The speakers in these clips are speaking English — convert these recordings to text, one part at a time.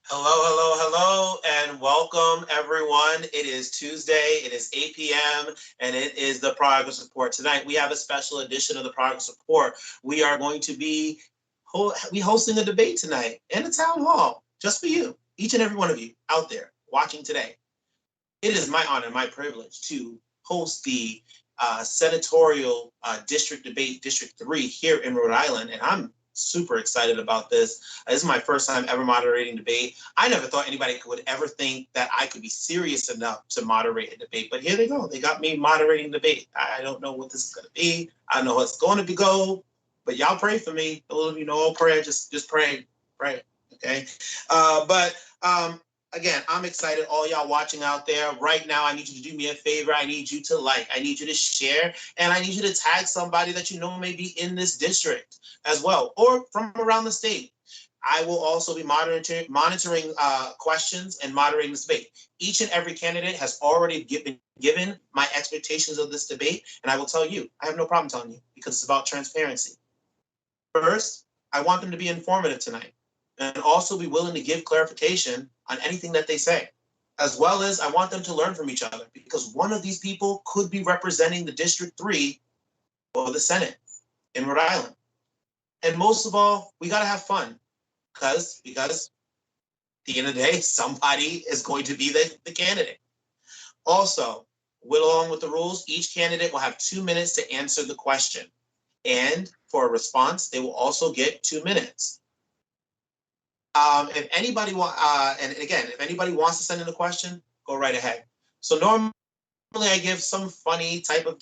Hello, hello, hello, and welcome everyone. It is Tuesday, it is 8 p.m., and it is the Progress Report. Tonight we have a special edition of the Progress Report. We are going to be hosting a debate tonight in the town hall, just for you, each and every one of you out there watching today. It is my honor, my privilege to host the senatorial district debate, District 3 here in Rhode Island, and I'm super excited about this. This is my first time ever moderating debate. I never thought anybody would ever think that I could be serious enough to moderate a debate, but here they go. They got me moderating debate. I don't know what this is going to be. I don't know what's going to be but y'all pray for me. Those of you know all prayer, just pray, okay? But again, I'm excited. All y'all watching out there right now, I need you to do me a favor. I need you to like, I need you to share, and I need you to tag somebody that you know may be in this district as well, or from around the state. I will also be monitoring questions and moderating this debate. Each and every candidate has already given my expectations of this debate, and I will tell you, I have no problem telling you because it's about transparency. First, I want them to be informative tonight and also be willing to give clarification on anything that they say, as well as I want them to learn from each other because one of these people could be representing the District 3 or the Senate in Rhode Island. And most of all, we got to have fun because at the end of the day, somebody is going to be the candidate. Also, along with the rules, each candidate will have 2 minutes to answer the question. And for a response, they will also get 2 minutes. If anybody if anybody wants to send in a question, go right ahead. So normally I give some funny type of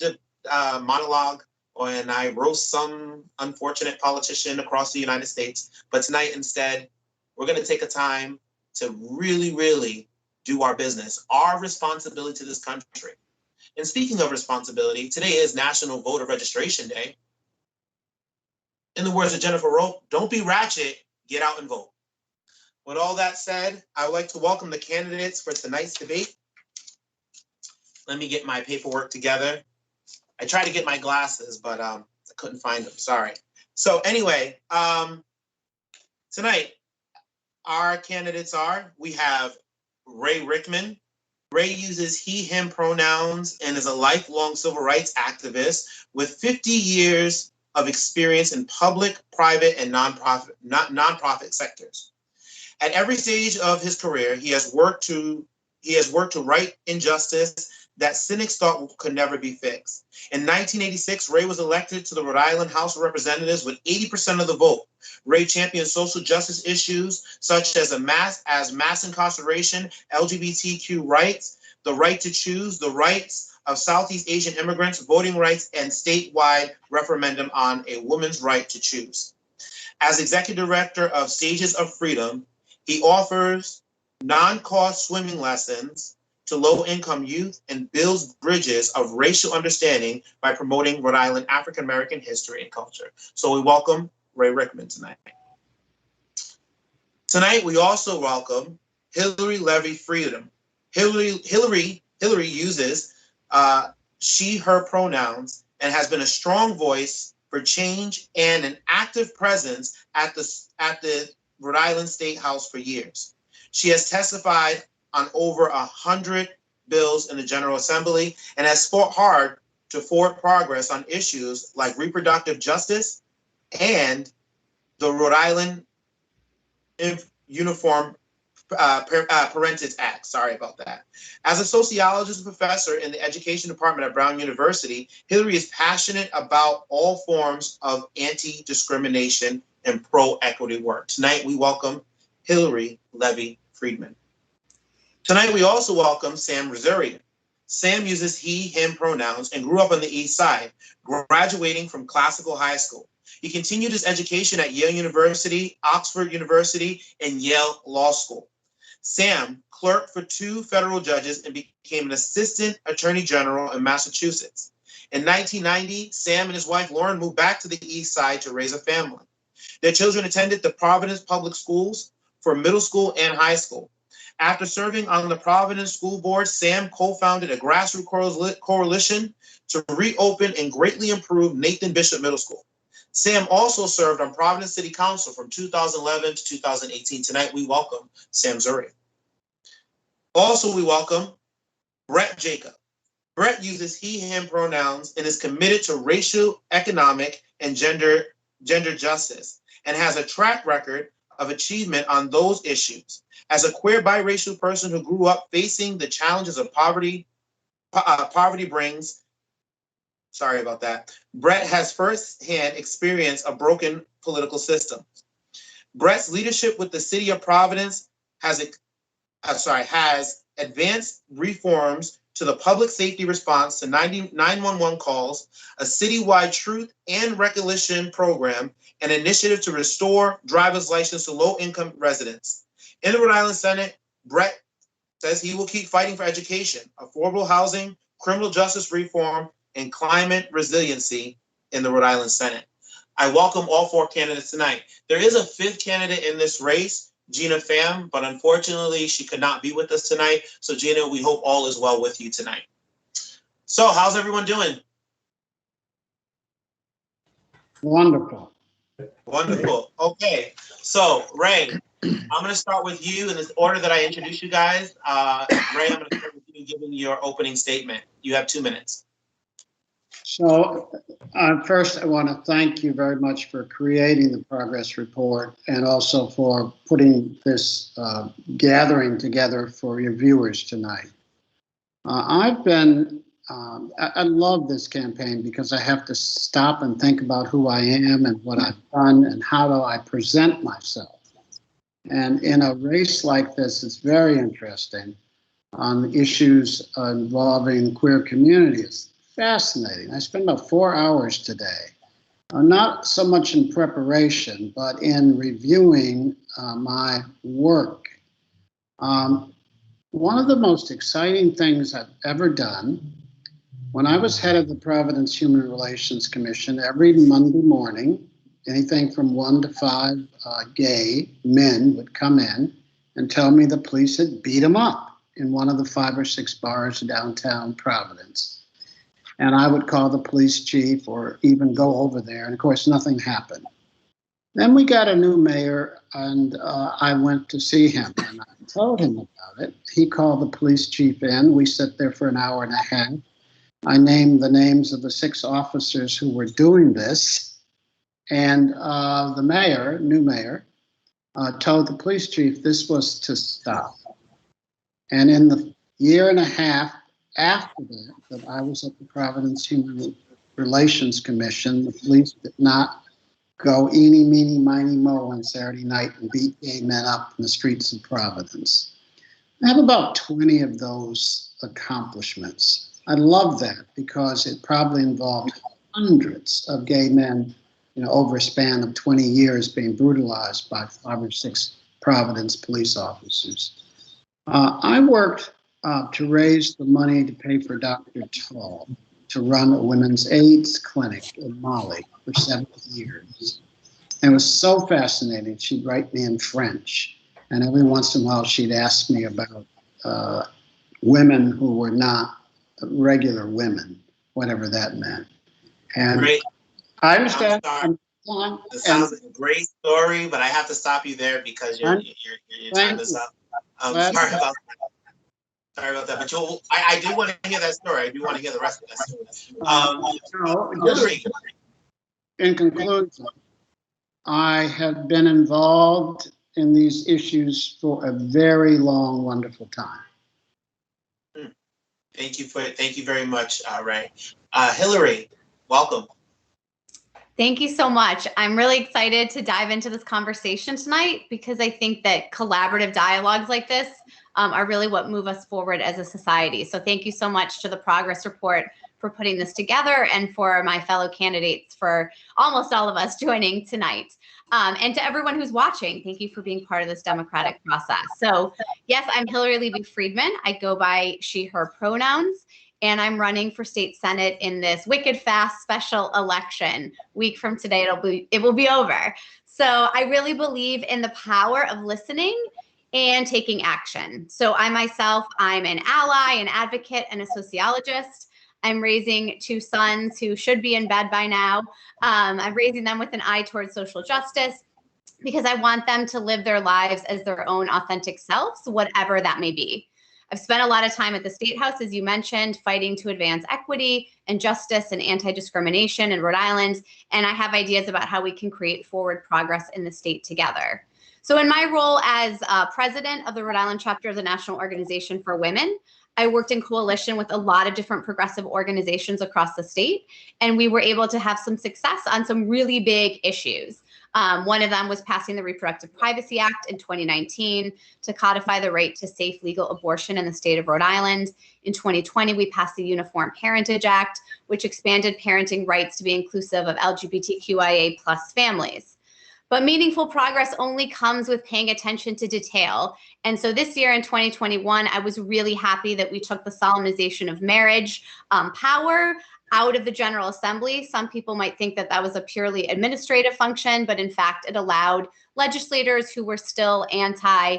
monologue and I roast some unfortunate politician across the United States. But tonight instead, we're going to take a time to really, really do our business, our responsibility to this country. And speaking of responsibility, today is National Voter Registration Day. In the words of Jennifer Rhode, don't be ratchet, get out and vote. With all that said, I would like to welcome the candidates for tonight's debate. Let me get my paperwork together. I tried to get my glasses, but I couldn't find them. Sorry. So anyway, tonight, our candidates we have Ray Rickman. Ray uses he, him pronouns and is a lifelong civil rights activist with 50 years of experience in public, private, and nonprofit sectors. At every stage of his career, he has worked to right injustice that cynics thought could never be fixed. In 1986, Ray was elected to the Rhode Island House of Representatives with 80% of the vote. Ray championed social justice issues such as mass incarceration, LGBTQ rights, the right to choose, the rights of Southeast Asian immigrants, voting rights, and statewide referendum on a woman's right to choose. As executive director of Stages of Freedom, he offers non-cost swimming lessons to low-income youth and builds bridges of racial understanding by promoting Rhode Island African-American history and culture. So we welcome Ray Rickman tonight. Tonight, we also welcome Hillary Levy Freedom. Hillary uses she, her pronouns and has been a strong voice for change and an active presence at the Rhode Island State House for years. She has testified on over 100 bills in the General Assembly and has fought hard to forward progress on issues like reproductive justice and the Rhode Island Uniform Parentage Act. Sorry about that. As a sociologist professor in the education department at Brown University, Hillary is passionate about all forms of anti-discrimination and pro-equity work. Tonight, we welcome Hillary Levy Friedman. Tonight, we also welcome Sam Rosarian. Sam uses he, him pronouns and grew up on the East Side, graduating from Classical High School. He continued his education at Yale University, Oxford University, and Yale Law School. Sam clerked for 2 federal judges and became an assistant attorney general in Massachusetts. In 1990, Sam and his wife Lauren moved back to the East Side to raise a family. Their children attended the Providence Public Schools for middle school and high school. After serving on the Providence School Board, Sam co-founded a grassroots coalition to reopen and greatly improve Nathan Bishop Middle School. Sam also served on Providence City Council from 2011 to 2018. Tonight, we welcome Sam Zuri. Also, we welcome Brett Jacob. Brett uses he, him pronouns and is committed to racial, economic, and gender justice, and has a track record of achievement on those issues. As a queer biracial person who grew up facing the challenges of poverty brings, sorry about that, Brett has firsthand experience of broken political systems. Brett's leadership with the city of Providence has advanced reforms to the public safety response to 911 calls, a citywide truth and recollection program, an initiative to restore driver's license to low-income residents. In the Rhode Island Senate, Brett says he will keep fighting for education, affordable housing, criminal justice reform, and climate resiliency in the Rhode Island Senate. I welcome all four candidates tonight. There is a fifth candidate in this race, Gina Pham, but unfortunately she could not be with us tonight. So Gina, we hope all is well with you tonight. So how's everyone doing? Wonderful. Wonderful. Okay, so Ray, I'm going to start with you in this order that I introduced you guys. Ray, I'm going to start with you giving your opening statement. You have 2 minutes. So first, I want to thank you very much for creating the progress report and also for putting this gathering together for your viewers tonight. I love this campaign because I have to stop and think about who I am and what I've done and how do I present myself. And in a race like this, it's very interesting on issues involving queer communities. Fascinating. I spent about 4 hours today, not so much in preparation, but in reviewing my work. One of the most exciting things I've ever done, when I was head of the Providence Human Relations Commission, every Monday morning, anything from 1 to 5 gay men would come in and tell me the police had beat them up in one of the 5 or 6 bars downtown Providence. And I would call the police chief or even go over there. And of course, nothing happened. Then we got a new mayor and I went to see him and I told him about it. He called the police chief in. We sat there for an hour and a half. I named the names of the 6 officers who were doing this. And the mayor, new mayor, told the police chief this was to stop. And in the year and a half after that I was at the Providence Human Relations Commission, the police did not go eeny, meeny, miny, mo on Saturday night and beat gay men up in the streets of Providence. I have about 20 of those accomplishments. I love that because it probably involved hundreds of gay men, over a span of 20 years being brutalized by 5 or 6 Providence police officers. I worked to raise the money to pay for Dr. Tall to run a women's AIDS clinic in Mali for 7 years. And it was so fascinating. She'd write me in French. And every once in a while, she'd ask me about women who were not regular women, whatever that meant. And Great. I understand. It sounds like a great story, but I have to stop you there because your time is up. Sorry about that, but I do want to hear that story. I do want to hear the rest of that story. In conclusion, I have been involved in these issues for a very long, wonderful time. Thank you very much, Ray. Hillary, welcome. Thank you so much. I'm really excited to dive into this conversation tonight because I think that collaborative dialogues like this are really what move us forward as a society. So thank you so much to the Progress Report for putting this together and for my fellow candidates, for almost all of us joining tonight. And to everyone who's watching, thank you for being part of this democratic process. So yes, I'm Hillary Levy-Friedman. I go by she, her pronouns. And I'm running for state senate in this wicked fast special election. Week from today, it will be over. So I really believe in the power of listening and taking action. So I'm an ally, an advocate, and a sociologist. I'm raising two sons who should be in bed by now. I'm raising them with an eye towards social justice because I want them to live their lives as their own authentic selves, whatever that may be. I've spent a lot of time at the State House, as you mentioned, fighting to advance equity and justice and anti-discrimination in Rhode Island. And I have ideas about how we can create forward progress in the state together. So in my role as president of the Rhode Island chapter of the National Organization for Women, I worked in coalition with a lot of different progressive organizations across the state, and we were able to have some success on some really big issues. One of them was passing the Reproductive Privacy Act in 2019 to codify the right to safe legal abortion in the state of Rhode Island. In 2020, we passed the Uniform Parentage Act, which expanded parenting rights to be inclusive of LGBTQIA+ families. But meaningful progress only comes with paying attention to detail. And so this year in 2021, I was really happy that we took the solemnization of marriage power out of the General Assembly. Some people might think that that was a purely administrative function, but in fact, it allowed legislators who were still anti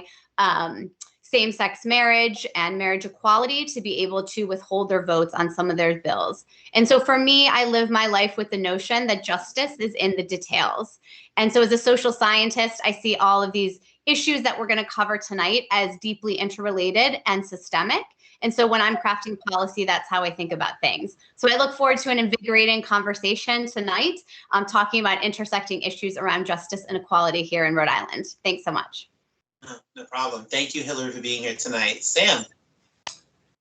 same-sex marriage and marriage equality to be able to withhold their votes on some of their bills. And so for me, I live my life with the notion that justice is in the details. And so as a social scientist, I see all of these issues that we're going to cover tonight as deeply interrelated and systemic. And so when I'm crafting policy, that's how I think about things. So I look forward to an invigorating conversation tonight, talking about intersecting issues around justice and equality here in Rhode Island. Thanks so much. No problem. Thank you, Hillary, for being here tonight. Sam.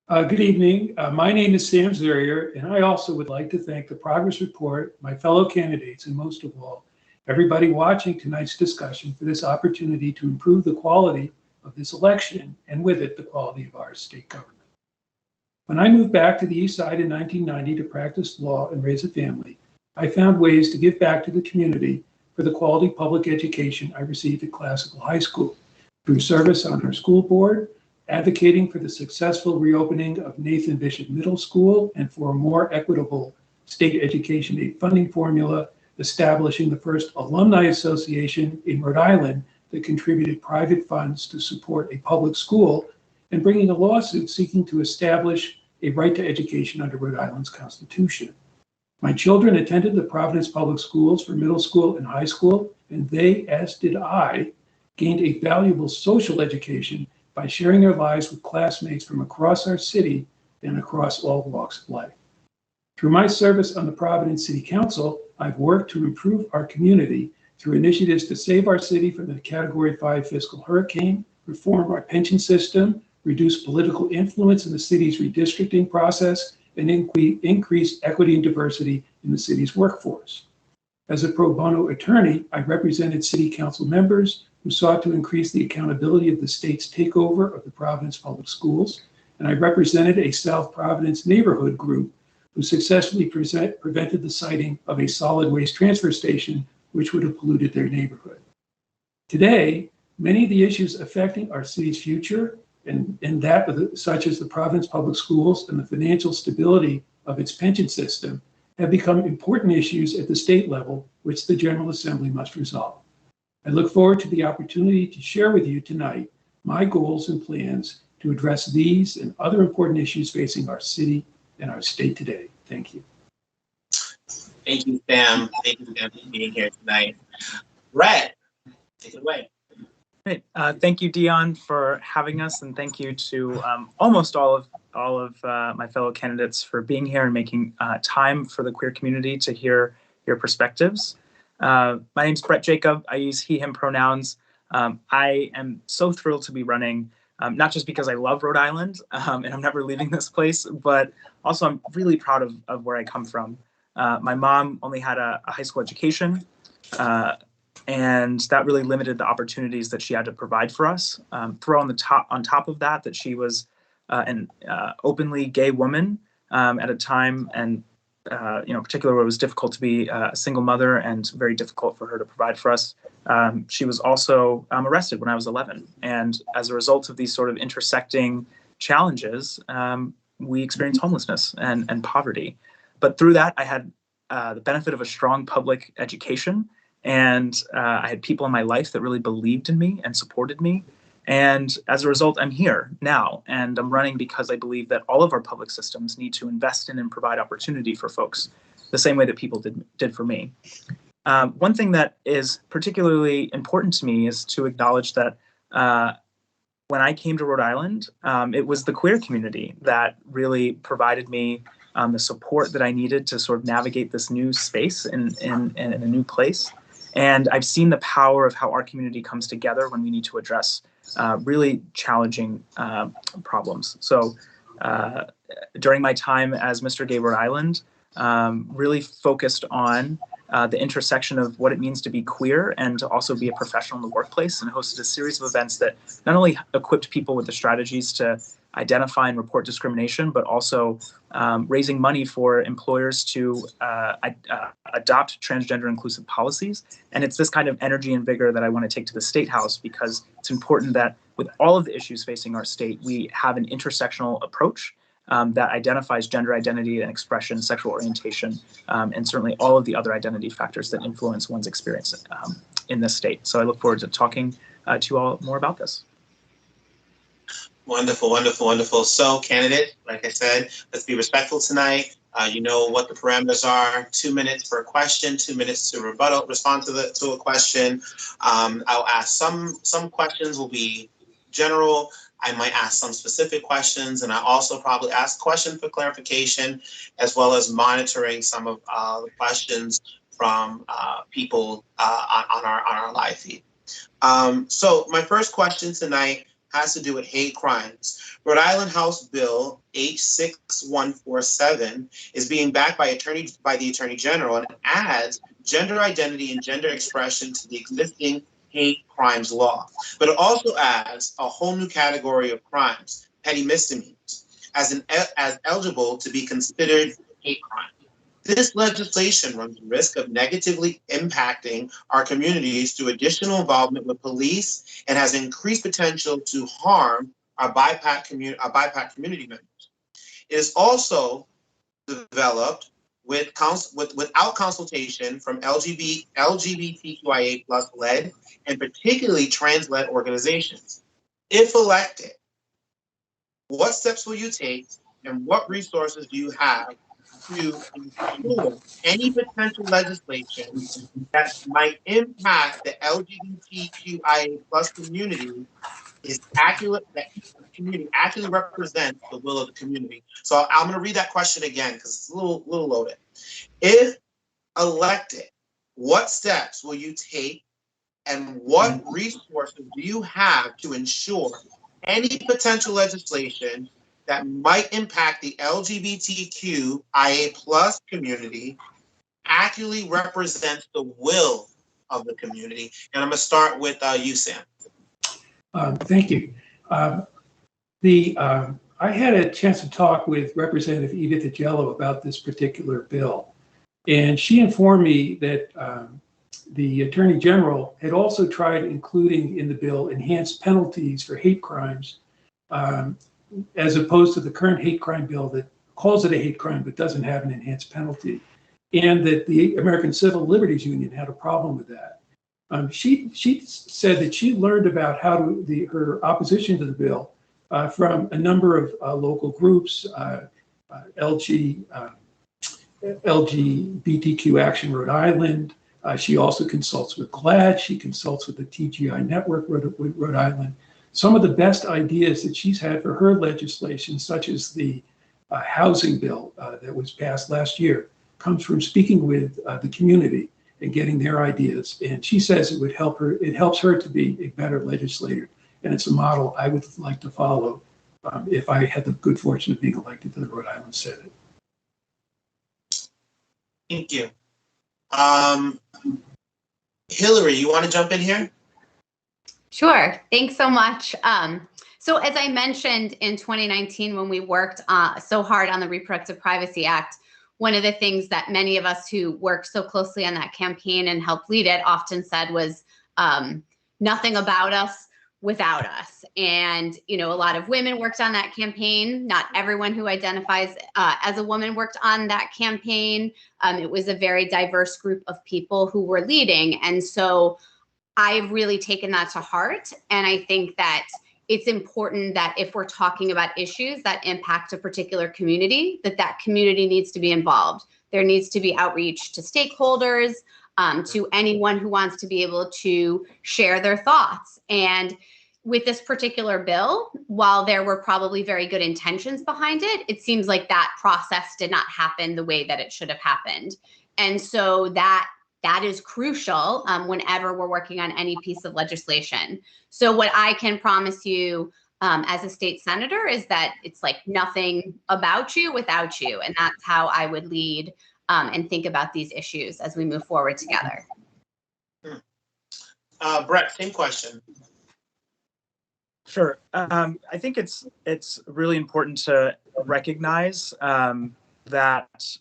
Good evening. My name is Sam Zurier, and I also would like to thank the Progress Report, my fellow candidates, and most of all, everybody watching tonight's discussion for this opportunity to improve the quality of this election, and with it, the quality of our state government. When I moved back to the East Side in 1990 to practice law and raise a family, I found ways to give back to the community for the quality public education I received at Classical High School, through service on our school board, advocating for the successful reopening of Nathan Bishop Middle School and for a more equitable state education aid funding formula, establishing the first alumni association in Rhode Island that contributed private funds to support a public school, and bringing a lawsuit seeking to establish a right to education under Rhode Island's Constitution. My children attended the Providence Public Schools for middle school and high school, and they, as did I, gained a valuable social education by sharing their lives with classmates from across our city and across all walks of life. Through my service on the Providence City Council, I've worked to improve our community through initiatives to save our city from the Category 5 fiscal hurricane, reform our pension system, reduce political influence in the city's redistricting process, and increase equity and diversity in the city's workforce. As a pro bono attorney, I represented city council members who sought to increase the accountability of the state's takeover of the Providence Public Schools, and I represented a South Providence neighborhood group who successfully prevented the siting of a solid waste transfer station, which would have polluted their neighborhood. Today, many of the issues affecting our city's future, and that such as the Providence Public Schools and the financial stability of its pension system, have become important issues at the state level, which the General Assembly must resolve. I look forward to the opportunity to share with you tonight my goals and plans to address these and other important issues facing our city and our state today. Thank you. Thank you, Sam. Thank you, Sam, for being here tonight. Rhett, take it away. Great. Thank you, Dion, for having us, and thank you to almost all of my fellow candidates for being here and making time for the queer community to hear your perspectives. My name's Brett Jacob. I use he, him pronouns. I am so thrilled to be running, not just because I love Rhode Island and I'm never leaving this place, but also I'm really proud of where I come from. My mom only had a high school education, and that really limited the opportunities that she had to provide for us. Throw on top of that she was an openly gay woman at a time, and particularly where it was difficult to be a single mother and very difficult for her to provide for us. She was also arrested when I was 11. And as a result of these sort of intersecting challenges, we experienced homelessness and poverty. But through that, I had the benefit of a strong public education. And I had people in my life that really believed in me and supported me. And as a result, I'm here now, and I'm running because I believe that all of our public systems need to invest in and provide opportunity for folks the same way that people did for me. One thing that is particularly important to me is to acknowledge that when I came to Rhode Island, it was the queer community that really provided me the support that I needed to sort of navigate this new space in a new place. And I've seen the power of how our community comes together when we need to address really challenging problems. So during my time as Mr. Gay Rhode Island, really focused on the intersection of what it means to be queer and to also be a professional in the workplace, and hosted a series of events that not only equipped people with the strategies to identify and report discrimination, but also raising money for employers to adopt transgender inclusive policies. And it's this kind of energy and vigor that I want to take to the State House, because it's important that with all of the issues facing our state, we have an intersectional approach that identifies gender identity and expression, sexual orientation, and certainly all of the other identity factors that influence one's experience in this state. So I look forward to talking to you all more about this. Wonderful, wonderful, wonderful. So, candidate, like I said, let's be respectful tonight. You know what the parameters are: 2 minutes per question, 2 minutes to respond to a question. I'll ask some questions will be general. I might ask some specific questions, and I also probably ask questions for clarification, as well as monitoring some of the questions from people on our live feed. So my first question tonight has to do with hate crimes. Rhode Island House Bill H6147 is being backed by the Attorney General and adds gender identity and gender expression to the existing hate crimes law. But it also adds a whole new category of crimes, petty misdemeanors, as eligible to be considered hate crime. This legislation runs the risk of negatively impacting our communities through additional involvement with police, and has increased potential to harm our BIPOC community members. It is also developed without consultation from LGBTQIA+ led and particularly trans-led organizations. If elected, what steps will you take, and what resources do you have to ensure any potential legislation that might impact the LGBTQIA+ community is accurate, that the community actually represents the will of the community? So I'm going to read that question again because it's a little loaded. If elected, what steps will you take, and what resources do you have to ensure any potential legislation that might impact the LGBTQIA+ community accurately represents the will of the community? And I'm going to start with you, Sam. Thank you. I had a chance to talk with Representative Edith Agello about this particular bill, and she informed me that the Attorney General had also tried including in the bill enhanced penalties for hate crimes, as opposed to the current hate crime bill that calls it a hate crime but doesn't have an enhanced penalty, and that the American Civil Liberties Union had a problem with that. She said that she learned about her opposition to the bill from a number of local groups, LGBTQ Action Rhode Island. She also consults with GLAAD. She consults with the TGI Network Rhode Island. Some of the best ideas that she's had for her legislation, such as the housing bill that was passed last year, comes from speaking with the community and getting their ideas. And she says it helps her to be a better legislator. And it's a model I would like to follow if I had the good fortune of being elected to the Rhode Island Senate. Thank you. Hillary, you want to jump in here? Sure. Thanks so much. So as I mentioned in 2019, when we worked so hard on the Reproductive Privacy Act, one of the things that many of us who worked so closely on that campaign and helped lead it often said was nothing about us without us. And, you know, a lot of women worked on that campaign. Not everyone who identifies as a woman worked on that campaign. It was a very diverse group of people who were leading. And so I've really taken that to heart. And I think that it's important that if we're talking about issues that impact a particular community, that community needs to be involved. There needs to be outreach to stakeholders, to anyone who wants to be able to share their thoughts. And with this particular bill, while there were probably very good intentions behind it, it seems like that process did not happen the way that it should have happened. And so that is crucial whenever we're working on any piece of legislation. So what I can promise you as a state senator is that it's like nothing about you without you. And that's how I would lead and think about these issues as we move forward together. Brett, same question. Sure. I think it's really important to recognize that,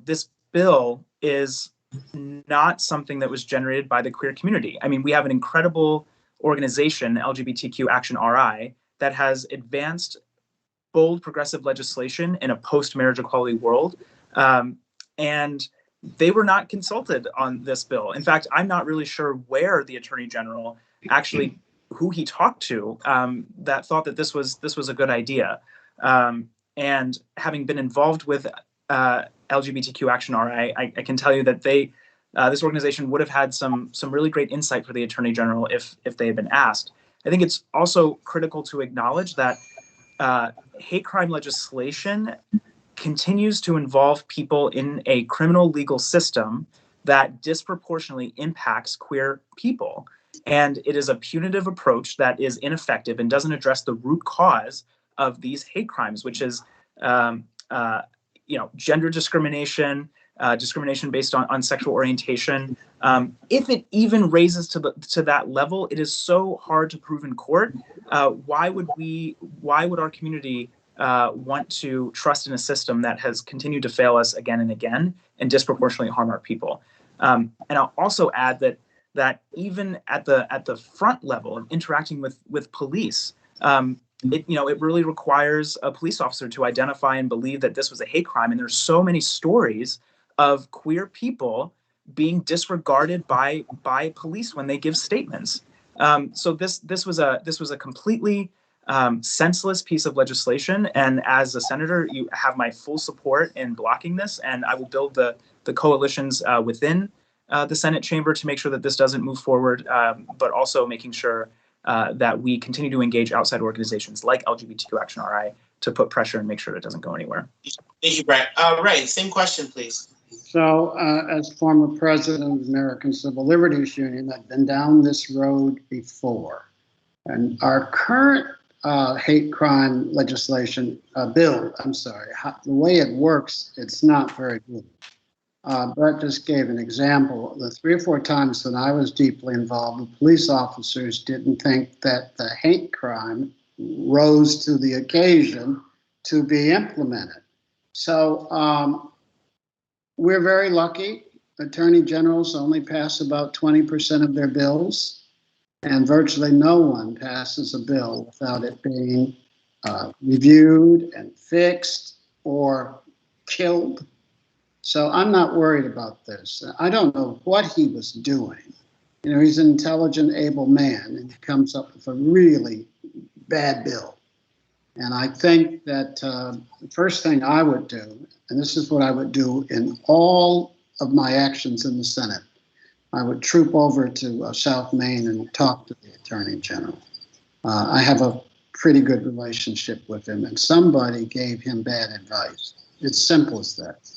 this bill is not something that was generated by the queer community. I mean, we have an incredible organization, LGBTQ Action RI, that has advanced bold progressive legislation in a post-marriage equality world. And they were not consulted on this bill. In fact, I'm not really sure where the Attorney General actually, who he talked to, that thought that this was a good idea. And having been involved with LGBTQ Action RI, I can tell you that this organization would have had some really great insight for the Attorney General if they had been asked. I think it's also critical to acknowledge that hate crime legislation continues to involve people in a criminal legal system that disproportionately impacts queer people. And it is a punitive approach that is ineffective and doesn't address the root cause of these hate crimes, which is gender discrimination, discrimination based on sexual orientation. If it even raises to that level, it is so hard to prove in court. Why would our community want to trust in a system that has continued to fail us again and again and disproportionately harm our people? And I'll also add that even at the front level of interacting with police, it really requires a police officer to identify and believe that this was a hate crime. And there's so many stories of queer people being disregarded by police when they give statements. So this was a completely senseless piece of legislation. And as a senator, you have my full support in blocking this, and I will build the coalitions within the Senate chamber to make sure that this doesn't move forward, but also making sure that we continue to engage outside organizations like LGBTQ Action RI to put pressure and make sure it doesn't go anywhere. Thank you, Brett. Ray, same question, please. So as former president of the American Civil Liberties Union, I've been down this road before. And our current hate crime legislation bill, the way it works, it's not very good. Brett just gave an example. The 3 or 4 times that I was deeply involved, the police officers didn't think that the hate crime rose to the occasion to be implemented. So we're very lucky. Attorney generals only pass about 20% of their bills, and virtually no one passes a bill without it being reviewed and fixed or killed. So I'm not worried about this. I don't know what he was doing. He's an intelligent, able man, and he comes up with a really bad bill. And I think that the first thing I would do, and this is what I would do in all of my actions in the Senate, I would troop over to South Main and talk to the Attorney General. I have a pretty good relationship with him, and somebody gave him bad advice. It's simple as that.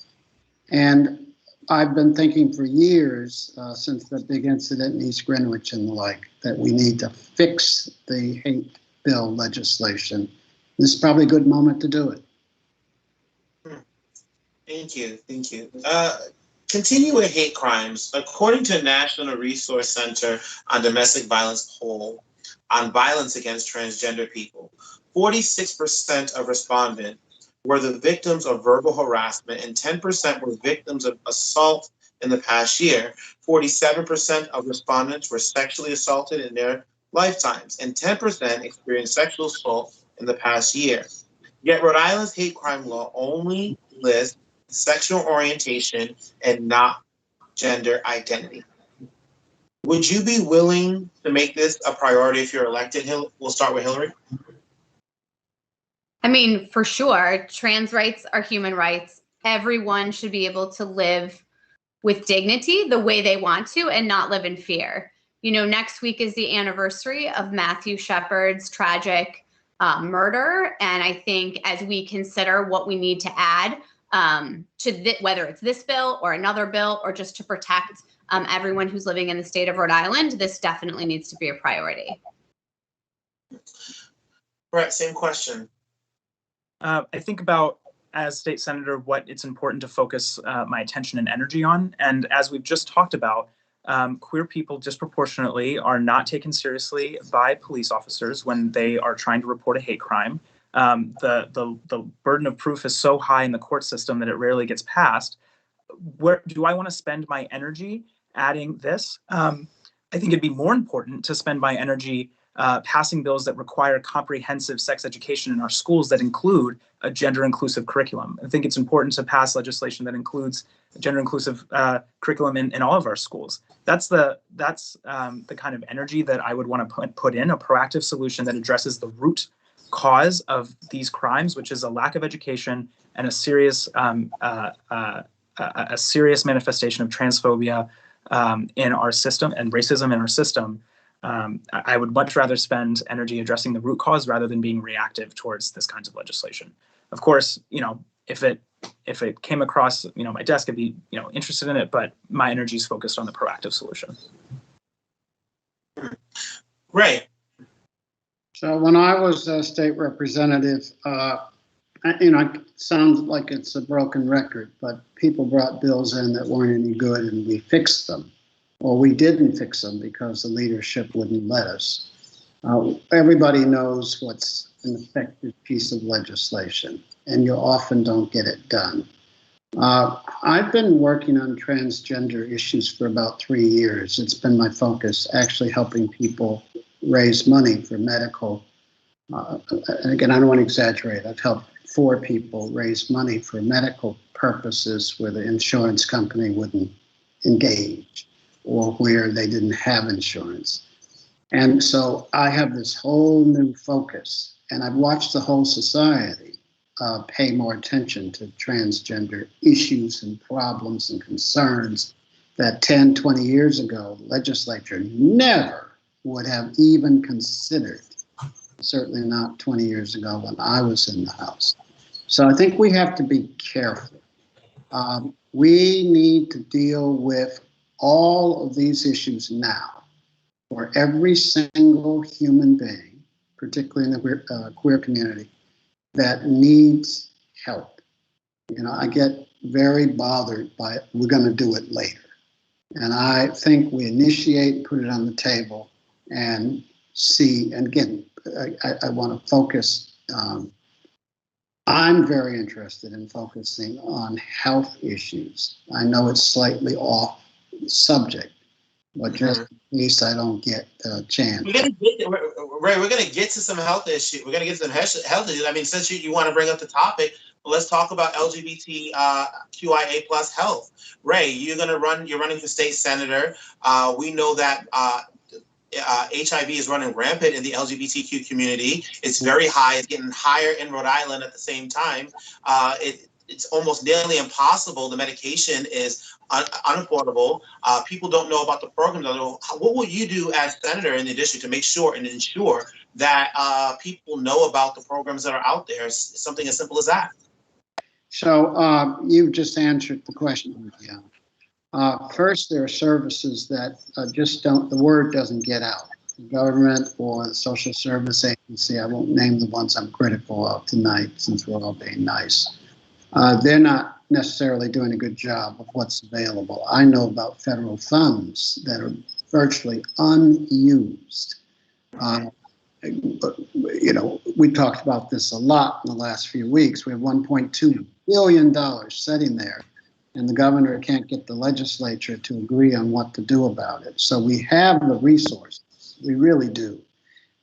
And I've been thinking for years, since the big incident in East Greenwich and the like, that we need to fix the hate bill legislation. This is probably a good moment to do it. Thank you. Continue with hate crimes. According to National Resource Center on Domestic Violence poll on violence against transgender people, 46% of respondents were the victims of verbal harassment and 10% were victims of assault in the past year. 47% of respondents were sexually assaulted in their lifetimes and 10% experienced sexual assault in the past year. Yet Rhode Island's hate crime law only lists sexual orientation and not gender identity. Would you be willing to make this a priority if you're elected? We'll start with Hillary. I mean, for sure, trans rights are human rights. Everyone should be able to live with dignity the way they want to and not live in fear. You know, next week is the anniversary of Matthew Shepard's tragic murder. And I think as we consider what we need to add to whether it's this bill or another bill or just to protect everyone who's living in the state of Rhode Island, this definitely needs to be a priority. Brett, same question. I think about, as state senator, what it's important to focus my attention and energy on. And as we've just talked about, queer people disproportionately are not taken seriously by police officers when they are trying to report a hate crime. The burden of proof is so high in the court system that it rarely gets passed. Where do I want to spend my energy adding this? I think it'd be more important to spend my energy passing bills that require comprehensive sex education in our schools that include a gender-inclusive curriculum. I think it's important to pass legislation that includes gender-inclusive curriculum in all of our schools. That's the kind of energy that I would want to put in, a proactive solution that addresses the root cause of these crimes, which is a lack of education and a serious manifestation of transphobia in our system and racism in our system. I would much rather spend energy addressing the root cause rather than being reactive towards this kinds of legislation. Of course, you know, if it came across, you know, my desk, I'd be, you know, interested in it, but my energy is focused on the proactive solution. Right. So when I was a state representative, you know, it sounds like it's a broken record, but people brought bills in that weren't any good and we fixed them. Or we didn't fix them because the leadership wouldn't let us. Everybody knows what's an effective piece of legislation, and you often don't get it done. I've been working on transgender issues for about 3 years. It's been my focus, actually helping people raise money for medical. And again, I don't want to exaggerate. I've helped 4 people raise money for medical purposes where the insurance company wouldn't engage, or where they didn't have insurance. And so I have this whole new focus, and I've watched the whole society pay more attention to transgender issues and problems and concerns that 10, 20 years ago, the legislature never would have even considered, certainly not 20 years ago when I was in the House. So I think we have to be careful. We need to deal with all of these issues now for every single human being, particularly in the queer community, that needs help. You know, I get very bothered by it. We're going to do it later. And I think we initiate, put it on the table, and see. And again, I want to focus. I'm very interested in focusing on health issues. I know it's slightly off subject, but just in case I don't get a chance. We're going to get to some health issues. We're going to get to some health issues. I mean, since you want to bring up the topic, let's talk about LGBTQIA plus health. Ray, you're running for state senator. We know that HIV is running rampant in the LGBTQ community. It's very high. It's getting higher in Rhode Island at the same time. It's almost nearly impossible. The medication is unaffordable. People don't know about the program. What will you do as senator in the district to make sure and ensure that people know about the programs that are out there? Something as simple as that. So you just answered the question, Dion. First, there are services that just don't, the word doesn't get out. The government or the social service agency, I won't name the ones I'm critical of tonight since we're all being nice. They're not necessarily doing a good job of what's available. I know about federal funds that are virtually unused. You know, we talked about this a lot in the last few weeks. We have $1.2 billion sitting there, and the governor can't get the legislature to agree on what to do about it. So we have the resources. We really do.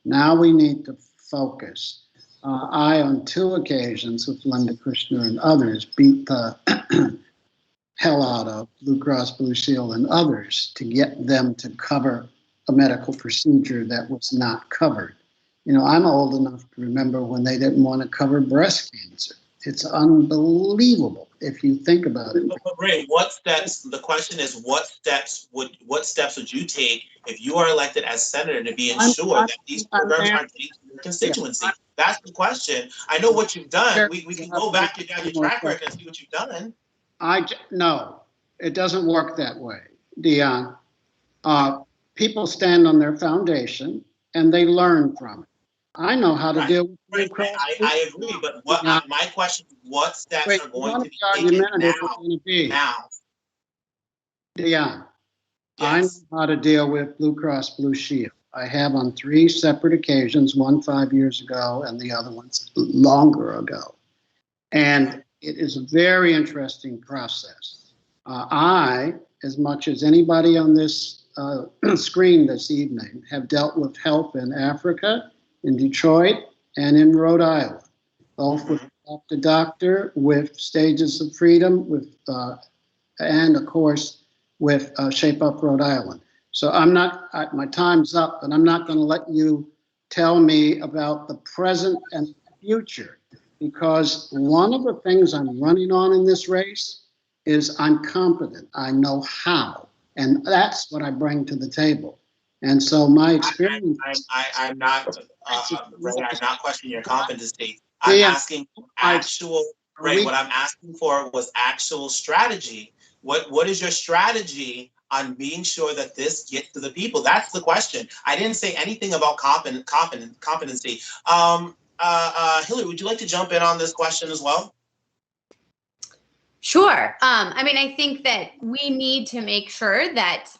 Now we need to focus. I, on 2 occasions with Linda Kushner and others, beat the hell out of Blue Cross Blue Shield and others to get them to cover a medical procedure that was not covered. You know, I'm old enough to remember when they didn't want to cover breast cancer. It's unbelievable if you think about it. But Ray, what steps? The question is, what steps would you take if you are elected as senator to be ensured that these programs are taken to your constituency? That's the question. I know what you've done. We can go back down your track record and see what you've done. No, it doesn't work that way, Dion. People stand on their foundation and they learn from it. I know how to deal with Blue Cross. I agree, but my question is, what steps are going to be taken now? Dion, Yes. I know how to deal with Blue Cross Blue Shield. I have on 3 separate occasions, one 5 years ago and the other one longer ago. And it is a very interesting process. I, as much as anybody on this screen this evening, have dealt with health in Africa, in Detroit, and in Rhode Island, both with doctor to doctor, with Stages of Freedom, with and of course with Shape Up Rhode Island. So I'm not, my time's up, and I'm not going to let you tell me about the present and future, because one of the things I'm running on in this race is I'm competent. I know how, and that's what I bring to the table. And so my experience. I'm not questioning your competency. I'm asking actual. Right. What I'm asking for was actual strategy. What is your strategy on being sure that this gets to the people? That's the question. I didn't say anything about competency. Hillary, would you like to jump in on this question as well? Sure. I mean, I think that we need to make sure that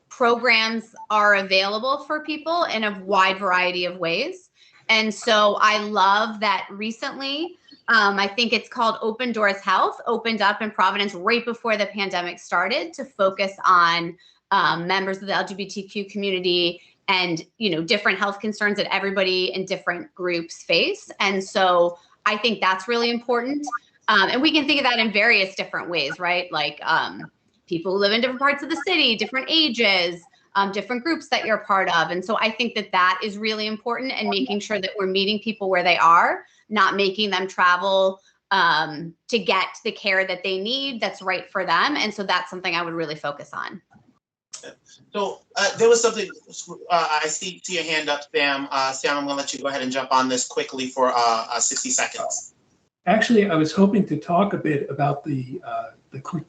programs are available for people in a wide variety of ways. And so I love that recently, I think it's called Open Doors Health, opened up in Providence right before the pandemic started to focus on members of the LGBTQ community and, you know, different health concerns that everybody in different groups face. And so I think that's really important. And we can think of that in various different ways, right? Like people who live in different parts of the city, different ages, different groups that you're part of. And so I think that that is really important, and making sure that we're meeting people where they are, not making them travel to get the care that they need that's right for them. And so that's something I would really focus on. So there was something, I see your hand up, Sam. Sam, I'm going to let you go ahead and jump on this quickly for 60 seconds. Actually, I was hoping to talk a bit about the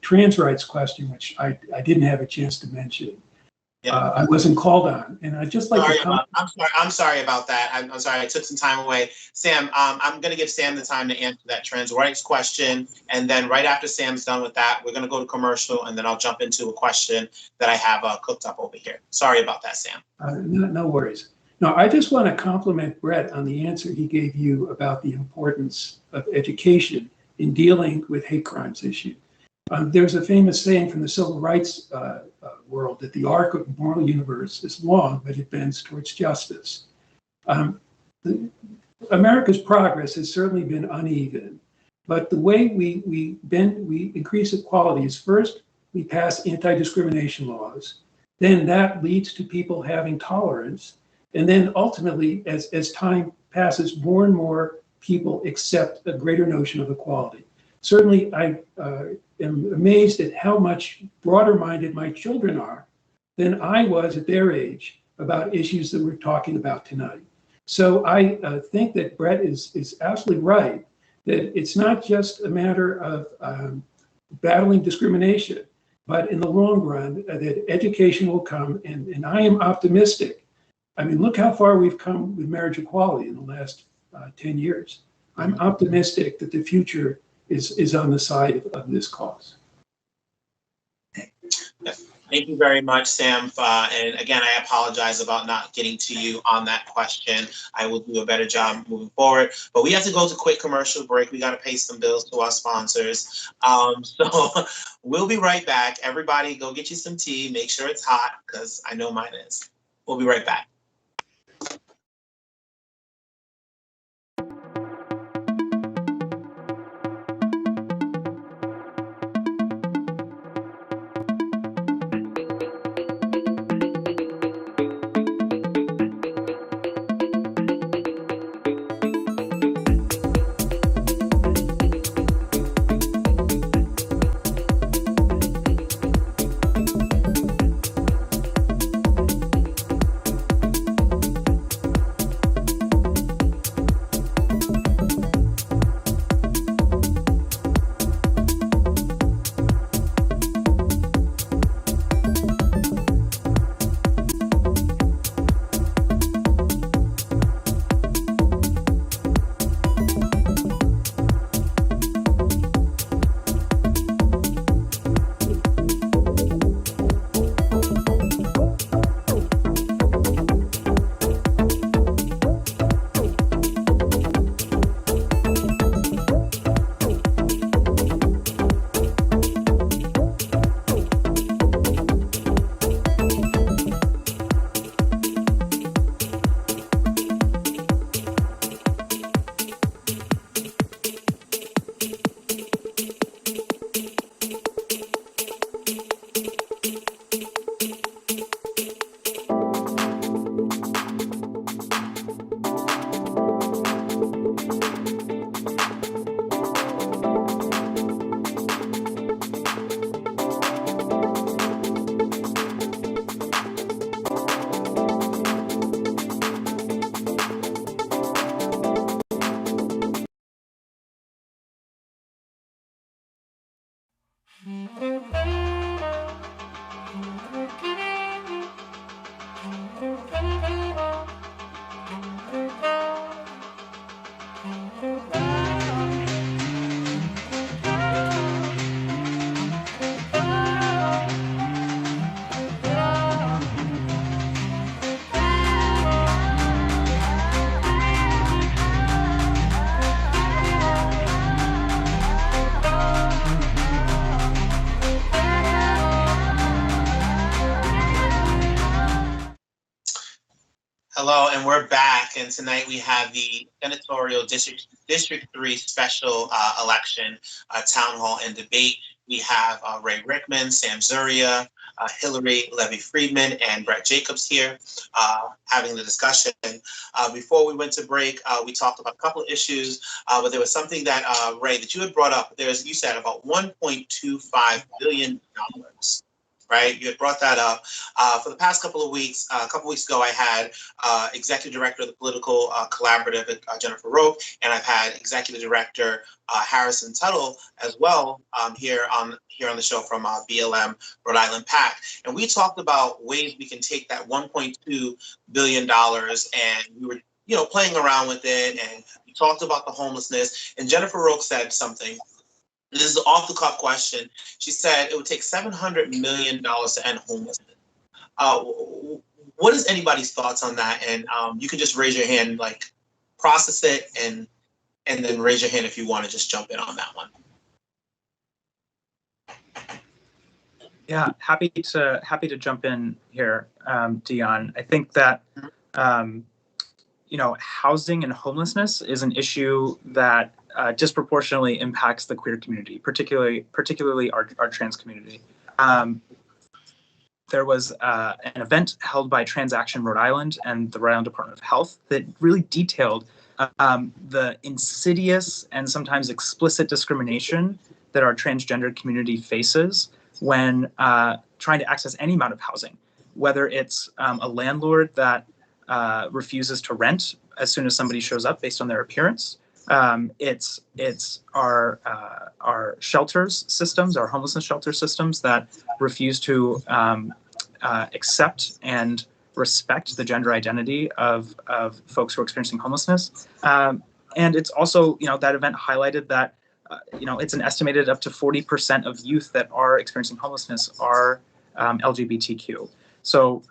trans rights question, which I didn't have a chance to mention. Yeah. I wasn't called on, and I'd just like I'm sorry about that. I'm sorry, I took some time away. Sam, I'm going to give Sam the time to answer that trans rights question, and then right after Sam's done with that, we're going to go to commercial, and then I'll jump into a question that I have cooked up over here. Sorry about that, Sam. No worries. No, I just want to compliment Brett on the answer he gave you about the importance of education in dealing with hate crimes issue. There's a famous saying from the civil rights world that the arc of the moral universe is long, but it bends towards justice. America's progress has certainly been uneven, but the way we increase equality is, first, we pass anti-discrimination laws, then that leads to people having tolerance, and then ultimately, as time passes, more and more people accept a greater notion of equality. Certainly, I am amazed at how much broader-minded my children are than I was at their age about issues that we're talking about tonight. So I think that Brett is absolutely right, that it's not just a matter of battling discrimination, but in the long run, that education will come, and I am optimistic. I mean, look how far we've come with marriage equality in the last 10 years. I'm optimistic that the future is on the side of this cause. Thank you very much, Sam. And again, I apologize about not getting to you on that question. I will do a better job moving forward. But we have to go to a quick commercial break. We got to pay some bills to our sponsors. So we'll be right back. Everybody go get you some tea. Make sure it's hot, because I know mine is. We'll be right back. Hello, and we're back. And tonight we have the senatorial District 3 special election town hall and debate. We have Ray Rickman, Sam Zuria, Hillary Levy-Friedman, and Brett Jacobs here having the discussion. Before we went to break, we talked about a couple of issues, but there was something that, Ray, that you had brought up. You said about $1.25 billion. Right, you had brought that up. For the past couple of weeks, a couple weeks ago, I had Executive Director of the Political Collaborative, Jennifer Rhode, and I've had Executive Director Harrison Tuttle as well here on the show from BLM Rhode Island PAC. And we talked about ways we can take that $1.2 billion, and we were playing around with it, and we talked about the homelessness. And Jennifer Rhode said something. This is an off-the-cuff question. She said it would take $700 million to end homelessness. What is anybody's thoughts on that? And you can just raise your hand, like process it, and then raise your hand if you want to just jump in on that one. Yeah, happy to jump in here, Dion. I think that housing and homelessness is an issue that disproportionately impacts the queer community, particularly our trans community. There was an event held by Transaction Rhode Island and the Rhode Island Department of Health that really detailed the insidious and sometimes explicit discrimination that our transgender community faces when trying to access any amount of housing, whether it's a landlord that refuses to rent as soon as somebody shows up based on their appearance. It's our shelters systems, our homelessness shelter systems that refuse to accept and respect the gender identity of folks who are experiencing homelessness. And it's also, that event highlighted that, it's an estimated up to 40% of youth that are experiencing homelessness are LGBTQ. So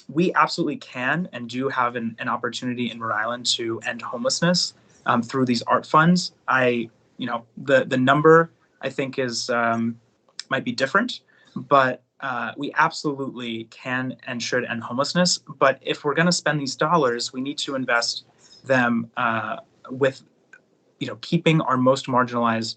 we absolutely can and do have an opportunity in Rhode Island to end homelessness through these art funds. The number I think is might be different, but we absolutely can and should end homelessness. But if we're going to spend these dollars, we need to invest them with keeping our most marginalized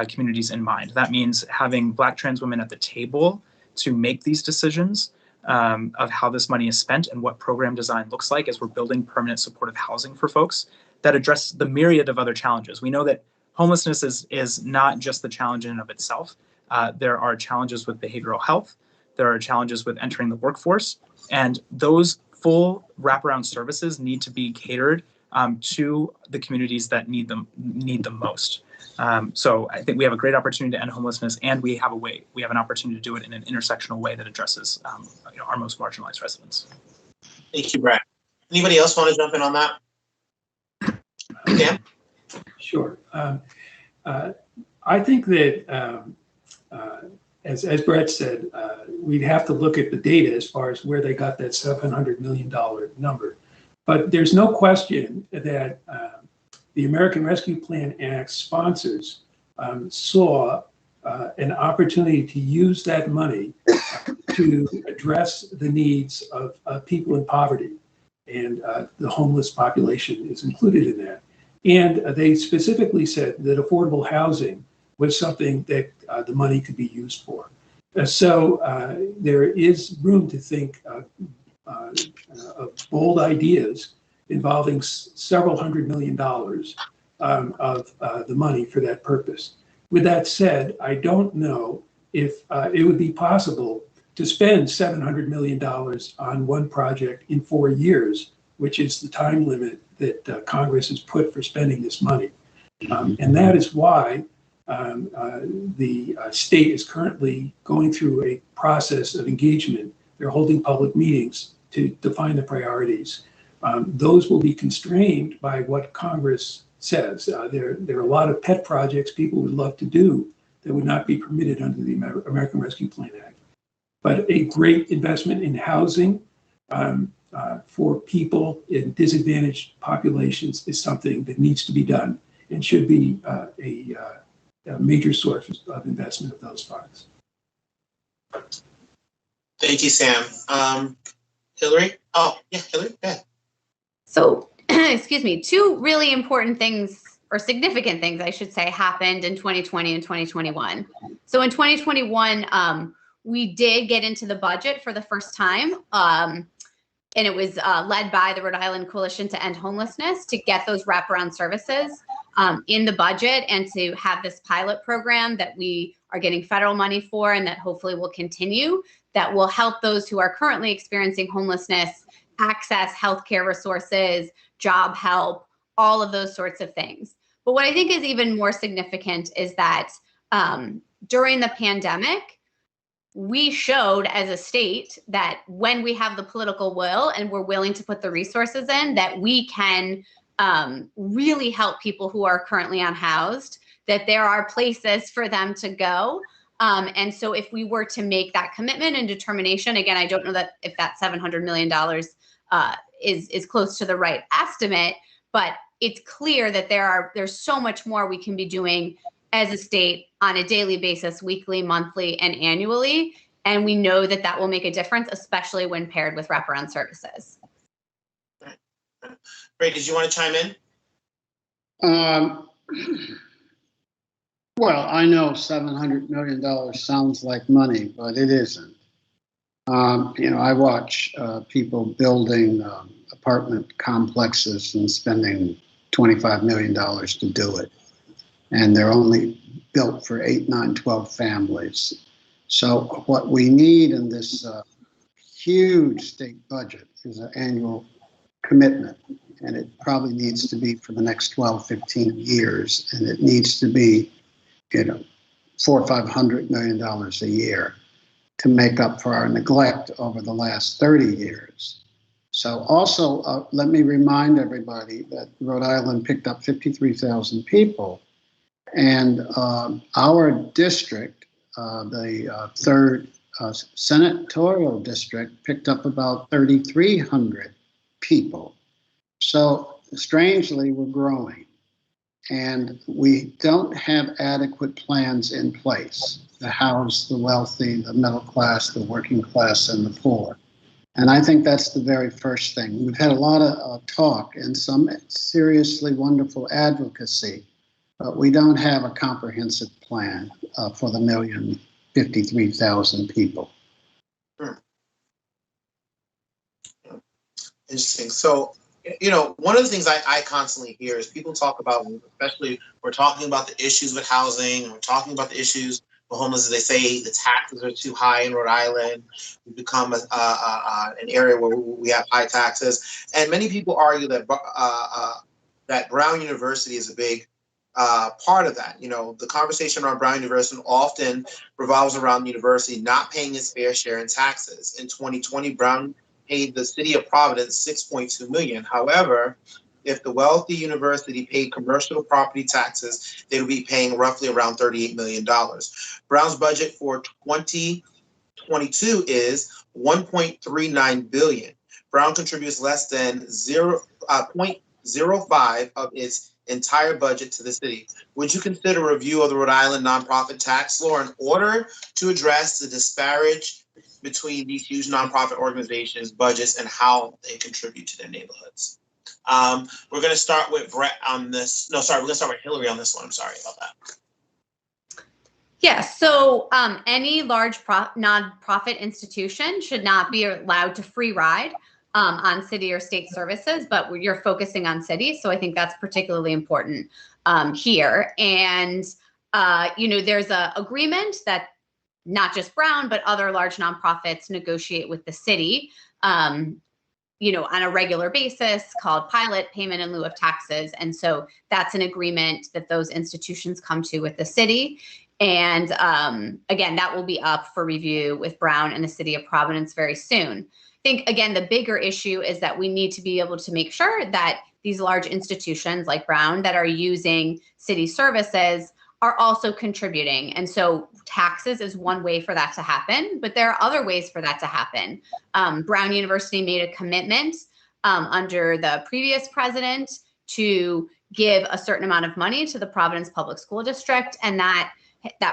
communities in mind. That means having Black trans women at the table to make these decisions of how this money is spent and what program design looks like as we're building permanent supportive housing for folks that address the myriad of other challenges. We know that homelessness is not just the challenge in and of itself. There are challenges with behavioral health. There are challenges with entering the workforce. And those full wraparound services need to be catered to the communities that need them most. So I think we have a great opportunity to end homelessness, and we have an opportunity to do it in an intersectional way that addresses our most marginalized residents. Thank you, Brett. Anybody else want to jump in on that? Dan? Sure. I think that, as Brett said, we'd have to look at the data as far as where they got that $700 million number. But there's no question that the American Rescue Plan Act sponsors saw an opportunity to use that money to address the needs of people in poverty. And the homeless population is included in that. And they specifically said that affordable housing was something that the money could be used for. So there is room to think of bold ideas involving several $100 million of the money for that purpose. With that said, I don't know if it would be possible to spend $700 million on one project in 4 years, which is the time limit that Congress has put for spending this money. And that is why the state is currently going through a process of engagement. They're holding public meetings to define the priorities. Those will be constrained by what Congress says. There are a lot of pet projects people would love to do that would not be permitted under the American Rescue Plan Act. But a great investment in housing for people in disadvantaged populations is something that needs to be done and should be a major source of investment of those funds. Thank you, Sam. Hillary? Oh, yeah, Hillary, go ahead. So, excuse me, two really important things, or significant things, I should say, happened in 2020 and 2021. So in 2021, we did get into the budget for the first time. And it was led by the Rhode Island Coalition to End Homelessness to get those wraparound services in the budget and to have this pilot program that we are getting federal money for and that hopefully will continue, that will help those who are currently experiencing homelessness access healthcare resources, job help, all of those sorts of things. But what I think is even more significant is that during the pandemic, we showed as a state that when we have the political will and we're willing to put the resources in, that we can really help people who are currently unhoused, that there are places for them to go. And so if we were to make that commitment and determination, again, I don't know that if that $700 million is close to the right estimate, but it's clear that there's so much more we can be doing as a state on a daily basis, weekly, monthly, and annually. And we know that that will make a difference, especially when paired with wraparound services. Ray, did you want to chime in? Well, I know $700 million sounds like money, but it isn't. I watch people building apartment complexes and spending $25 million to do it. And they're only built for 8, 9, 12 families. So what we need in this huge state budget is an annual commitment. And it probably needs to be for the next 12, 15 years. And it needs to be, $400 or $500 million a year to make up for our neglect over the last 30 years. So also, let me remind everybody that Rhode Island picked up 53,000 people. And our district, the third senatorial district, picked up about 3,300 people. So strangely, we're growing. And we don't have adequate plans in place to house the wealthy, the middle class, the working class, and the poor. And I think that's the very first thing. We've had a lot of talk and some seriously wonderful advocacy, but we don't have a comprehensive plan for the 1,053,000 people. Interesting. So, one of the things I constantly hear is people talk about, especially we're talking about the issues with housing, and we're talking about the issues with homelessness. They say the taxes are too high in Rhode Island. We've become an area where we have high taxes. And many people argue that that Brown University is a big part of that. The conversation around Brown University often revolves around the university not paying its fair share in taxes. In 2020, Brown paid the city of Providence $6.2 million. However, if the wealthy university paid commercial property taxes, they would be paying roughly around $38 million. Brown's budget for 2022 is $1.39 billion. Brown contributes less than 0.05 of its entire budget to the city. Would you consider a review of the Rhode Island nonprofit tax law in order to address the disparity between these huge nonprofit organizations' budgets and how they contribute to their neighborhoods? We're going to start with Brett on this. No, sorry, we're going to start with Hillary on this one. I'm sorry about that. Yeah, so any large nonprofit institution should not be allowed to free ride on city or state services, but you're focusing on city. So I think that's particularly important here. And, there's a agreement that not just Brown, but other large nonprofits negotiate with the city, on a regular basis called pilot payment in lieu of taxes. And so that's an agreement that those institutions come to with the city. And again, that will be up for review with Brown and the city of Providence very soon. I think, again, the bigger issue is that we need to be able to make sure that these large institutions like Brown that are using city services are also contributing. And so taxes is one way for that to happen, but there are other ways for that to happen. Brown University made a commitment under the previous president to give a certain amount of money to the Providence Public School District, and that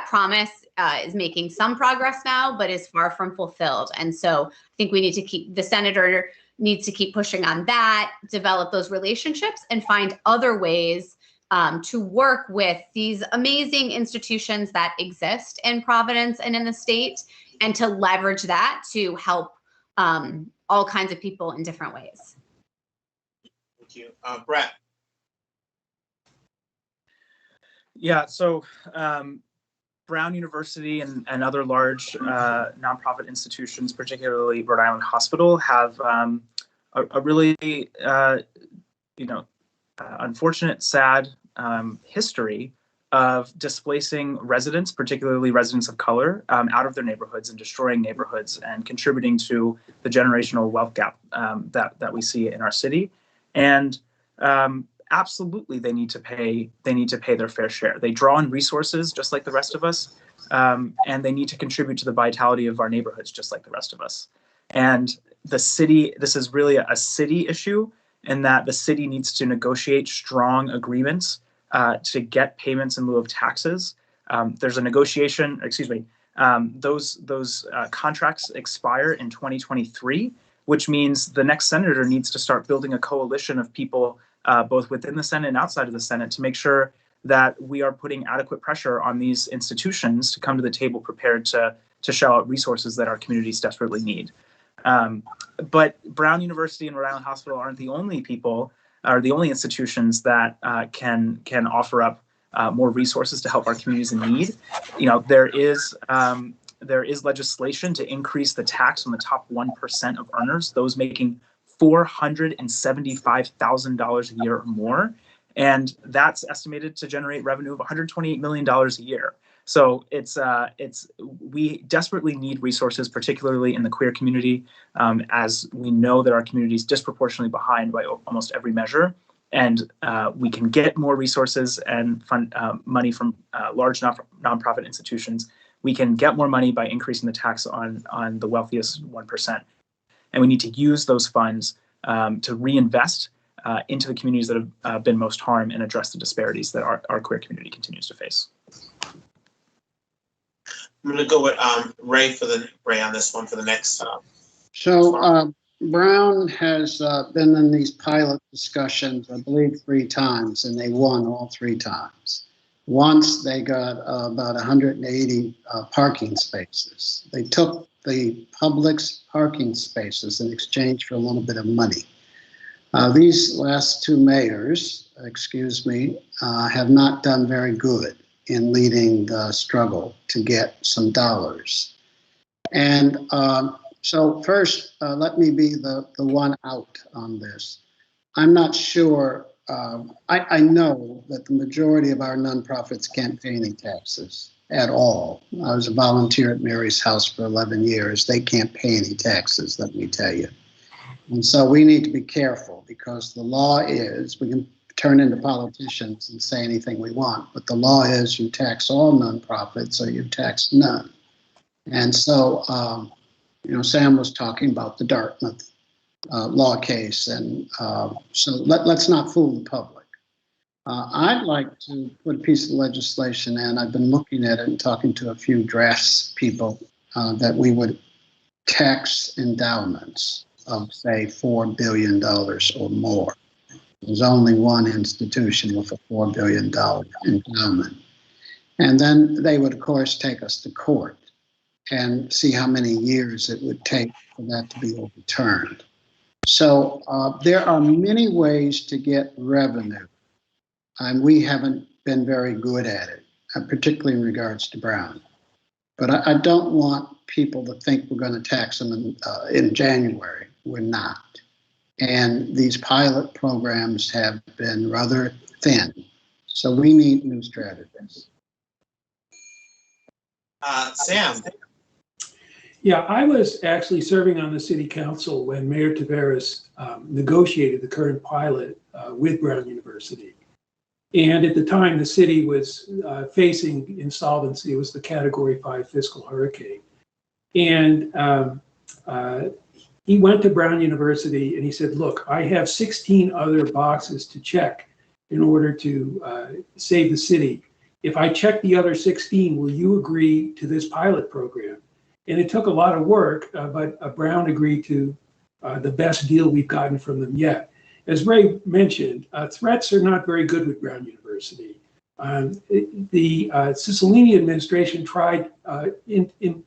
promise is making some progress now, but is far from fulfilled. And so I think we need to the senator needs to keep pushing on that, develop those relationships, and find other ways to work with these amazing institutions that exist in Providence and in the state, and to leverage that to help all kinds of people in different ways. Thank you. Brett. Yeah, so Brown University and other large nonprofit institutions, particularly Rhode Island Hospital, have a really, unfortunate, sad history of displacing residents, particularly residents of color, out of their neighborhoods and destroying neighborhoods and contributing to the generational wealth gap that we see in our city. And absolutely, they need to pay their fair share. They draw on resources just like the rest of us, and they need to contribute to the vitality of our neighborhoods just like the rest of us. And the city, this is really a city issue, in that the city needs to negotiate strong agreements to get payments in lieu of taxes. There's a negotiation, those contracts expire in 2023, which means the next senator needs to start building a coalition of people, both within the Senate and outside of the Senate, to make sure that we are putting adequate pressure on these institutions to come to the table prepared to shell out resources that our communities desperately need. But Brown University and Rhode Island Hospital aren't the only people or the only institutions that can offer up more resources to help our communities in need. There is legislation to increase the tax on the top 1% of earners, those making $475,000 a year or more, and that's estimated to generate revenue of $128 million a year. So we desperately need resources, particularly in the queer community, as we know that our community is disproportionately behind by almost every measure. And we can get more resources and fund money from large nonprofit institutions. We can get more money by increasing the tax on the wealthiest 1%. And we need to use those funds to reinvest into the communities that have been most harmed and address the disparities that our queer community continues to face. I'm going to go with Ray on this one for the next. So Brown has been in these pilot discussions, I believe, 3 times, and they won all 3 times. Once they got about 180 parking spaces. They took the public's parking spaces in exchange for a little bit of money. These last 2 mayors, have not done very good in leading the struggle to get some dollars. And so first, let me be the one out on this. I'm not sure. I know that the majority of our nonprofits can't pay any taxes at all. I was a volunteer at Mary's House for 11 years. They can't pay any taxes, let me tell you. And so we need to be careful, because the law is, we can turn into politicians and say anything we want, but the law is you tax all nonprofits or you tax none. And so, Sam was talking about the Dartmouth law case, and so let's not fool the public. I'd like to put a piece of legislation in. I've been looking at it and talking to a few drafts people that we would tax endowments of, say, $4 billion or more. There's only one institution with a $4 billion endowment. And then they would, of course, take us to court and see how many years it would take for that to be overturned. So there are many ways to get revenue, and we haven't been very good at it, particularly in regards to Brown. But I don't want people to think we're going to tax them in January. We're not. And these pilot programs have been rather thin. So we need new strategies. Sam. Yeah, I was actually serving on the city council when Mayor Taveras negotiated the current pilot with Brown University. And at the time, the city was facing insolvency. It was the Category 5 fiscal hurricane. And he went to Brown University and he said, look, I have 16 other boxes to check in order to save the city. If I check the other 16, will you agree to this pilot program? And it took a lot of work, but Brown agreed to the best deal we've gotten from them yet. As Ray mentioned, threats are not very good with Brown University. The Cicilline administration tried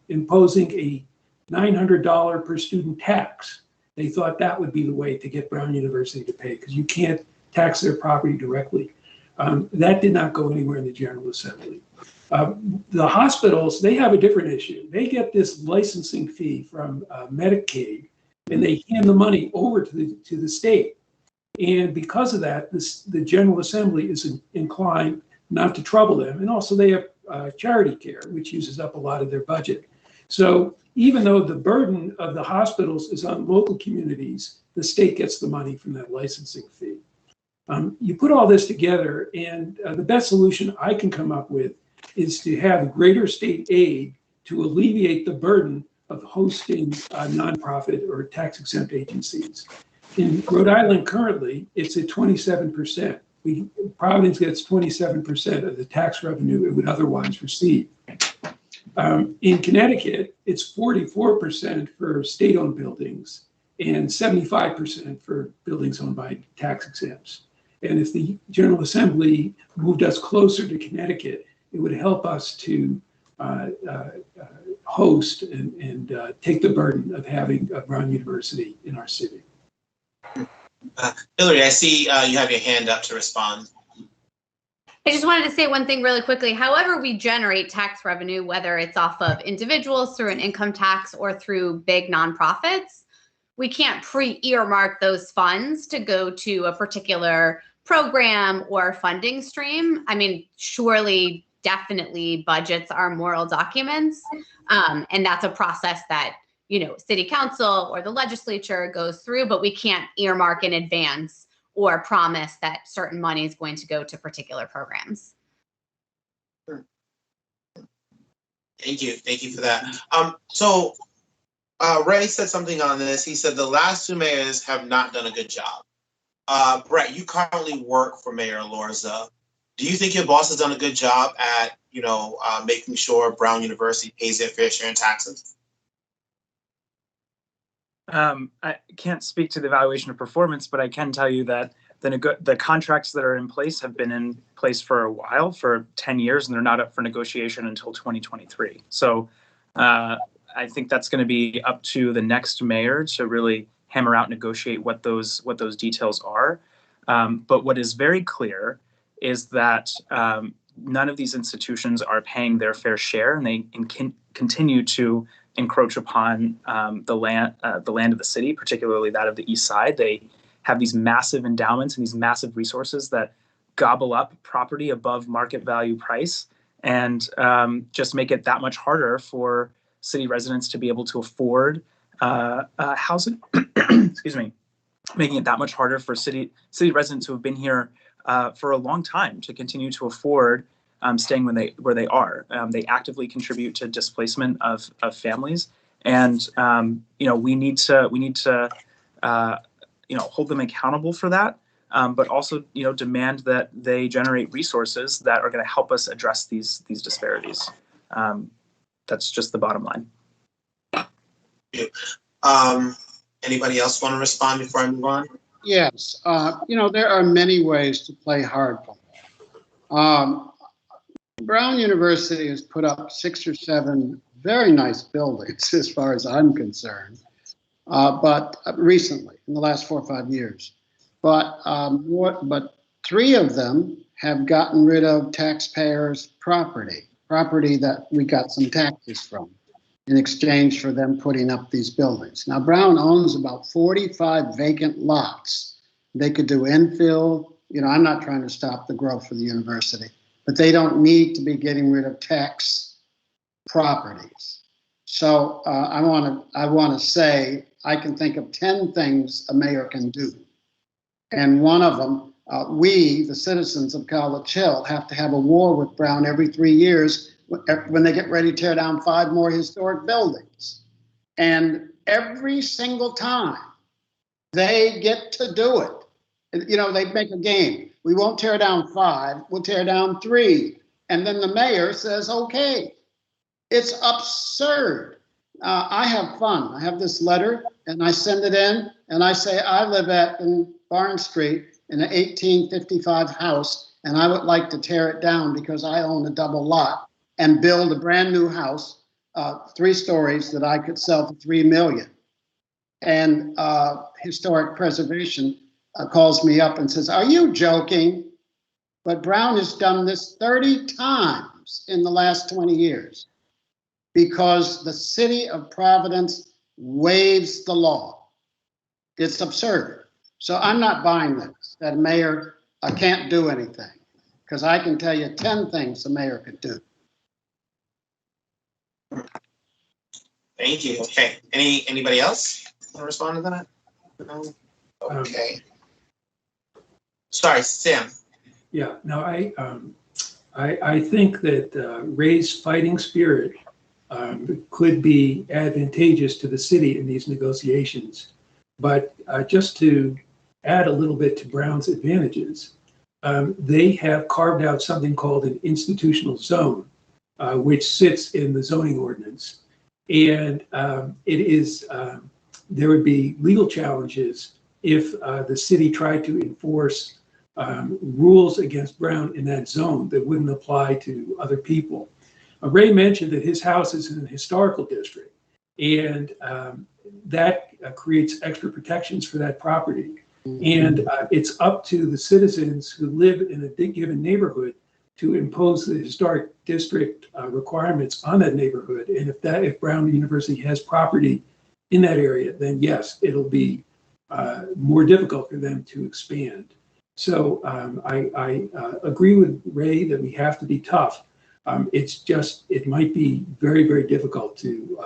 imposing a $900 per student tax. They thought that would be the way to get Brown University to pay, because you can't tax their property directly. That did not go anywhere in the General Assembly. The hospitals, they have a different issue. They get this licensing fee from Medicaid, and they hand the money over to the state. And because of that, the General Assembly is inclined not to trouble them. And also they have charity care, which uses up a lot of their budget. So even though the burden of the hospitals is on local communities, the state gets the money from that licensing fee. You put all this together, and the best solution I can come up with is to have greater state aid to alleviate the burden of hosting nonprofit or tax-exempt agencies. In Rhode Island currently, it's at 27%. Providence gets 27% of the tax revenue it would otherwise receive. In Connecticut, it's 44% for state-owned buildings and 75% for buildings owned by tax exempts. And if the General Assembly moved us closer to Connecticut, it would help us to host and take the burden of having a Brown University in our city. Hillary, I see you have your hand up to respond. I just wanted to say one thing really quickly. However we generate tax revenue, whether it's off of individuals through an income tax or through big nonprofits, we can't pre-earmark those funds to go to a particular program or funding stream. I mean, surely, definitely budgets are moral documents. And that's a process that, you know, city council or the legislature goes through, but we can't earmark in advance or promise that certain money is going to go to particular programs. Thank you for that. So Ray said something on this. He said the last two mayors have not done a good job. Brett, you currently work for Mayor Lorza. Do you think your boss has done a good job at, you know, making sure Brown University pays their fair share in taxes? I can't speak to the evaluation of performance, but I can tell you that the contracts that are in place have been in place for a while, for 10 years, and they're not up for negotiation until 2023. So I think that's going to be up to the next mayor to really hammer out and negotiate what those details are. But what is very clear is that none of these institutions are paying their fair share, and they continue to encroach upon the land of the city, particularly that of the East Side. They have these massive endowments and these massive resources that gobble up property above market value price, and just make it that much harder for city residents to be able to afford housing. Excuse me, making it that much harder for city residents who have been here for a long time to continue to afford staying where they are. They actively contribute to displacement of families, and we need to hold them accountable for that, but also demand that they generate resources that are going to help us address these disparities. That's just the bottom line. Anybody else want to respond before I move on? Yes, there are many ways to play hardball. Brown University has put up 6 or 7 very nice buildings, as far as I'm concerned, but recently, in the last 4 or 5 years. But but 3 of them have gotten rid of taxpayers' property that we got some taxes from in exchange for them putting up these buildings. Now, Brown owns about 45 vacant lots. They could do infill. I'm not trying to stop the growth of the university, but they don't need to be getting rid of tax properties. So I want to say I can think of 10 things a mayor can do. And one of them, we, the citizens of College Hill, have to have a war with Brown every 3 years when they get ready to tear down 5 more historic buildings. And every single time they get to do it, they make a game. We won't tear down 5, we'll tear down 3. And then the mayor says, okay. It's absurd. I have fun. I have this letter and I send it in and I say, I live in Barn Street in an 1855 house and I would like to tear it down because I own a double lot and build a brand new house, 3 stories that I could sell for $3 million. And Historic Preservation calls me up and says, are you joking? But Brown has done this 30 times in the last 20 years. Because the city of Providence waives the law. It's absurd. So I'm not buying this, that a mayor can't do anything, because I can tell you 10 things the mayor could do. Thank you. Okay. Anybody else want to respond to that? No? Okay. Sorry, Sam. Yeah, no, I think that Ray's fighting spirit could be advantageous to the city in these negotiations. But just to add a little bit to Brown's advantages, they have carved out something called an institutional zone, which sits in the zoning ordinance. And there would be legal challenges if the city tried to enforce rules against Brown in that zone that wouldn't apply to other people. Ray mentioned that his house is in a historical district, and that creates extra protections for that property. And it's up to the citizens who live in a given neighborhood to impose the historic district requirements on that neighborhood. And if Brown University has property in that area, then yes, it'll be more difficult for them to expand. So I agree with Ray that we have to be tough. It might be very, very difficult to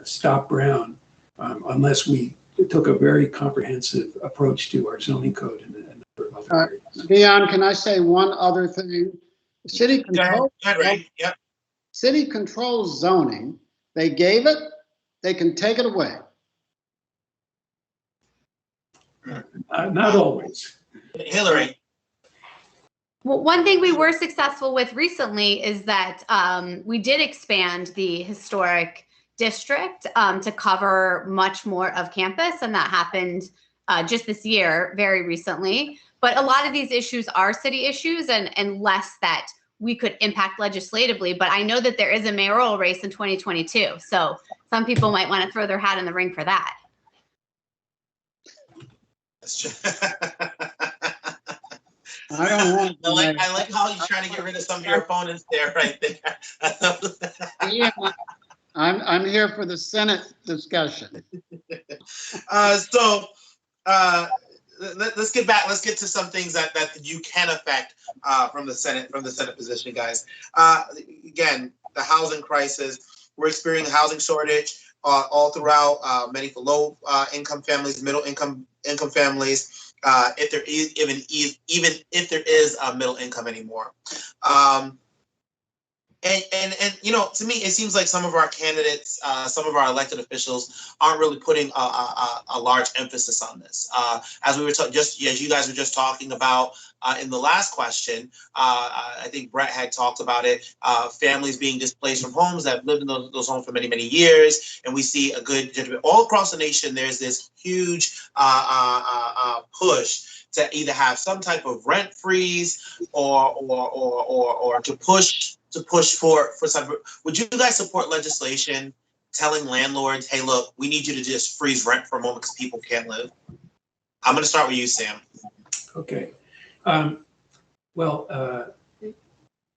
stop Brown unless we took a very comprehensive approach to our zoning code and a number of other areas. Dion, can I say one other thing? City controls zoning. They gave it, they can take it away. Not always. Hillary. Well, one thing we were successful with recently is that we did expand the historic district to cover much more of campus, and that happened just this year, very recently. But a lot of these issues are city issues and less that we could impact legislatively. But I know that there is a mayoral race in 2022, so some people might want to throw their hat in the ring for that. That's true. I don't want. I like how you're trying to get rid of some of your opponents there, right there. Yeah, I'm here for the Senate discussion. Let's get back. Let's get to some things that you can affect from the Senate position, guys. Again, the housing crisis. We're experiencing a housing shortage all throughout. Many for low income families, middle income families. If there is even if there is a middle income anymore. And to me, it seems like some of our candidates, some of our elected officials aren't really putting a large emphasis on this. As we were as you guys were just talking about in the last question, I think Brett had talked about it. Families being displaced from homes that have lived in those homes for many, many years, and we see all across the nation. There's this huge push to either have some type of rent freeze or to push for some. Would you guys support legislation telling landlords, hey, look, we need you to just freeze rent for a moment because people can't live? I'm going to start with you, Sam. Okay.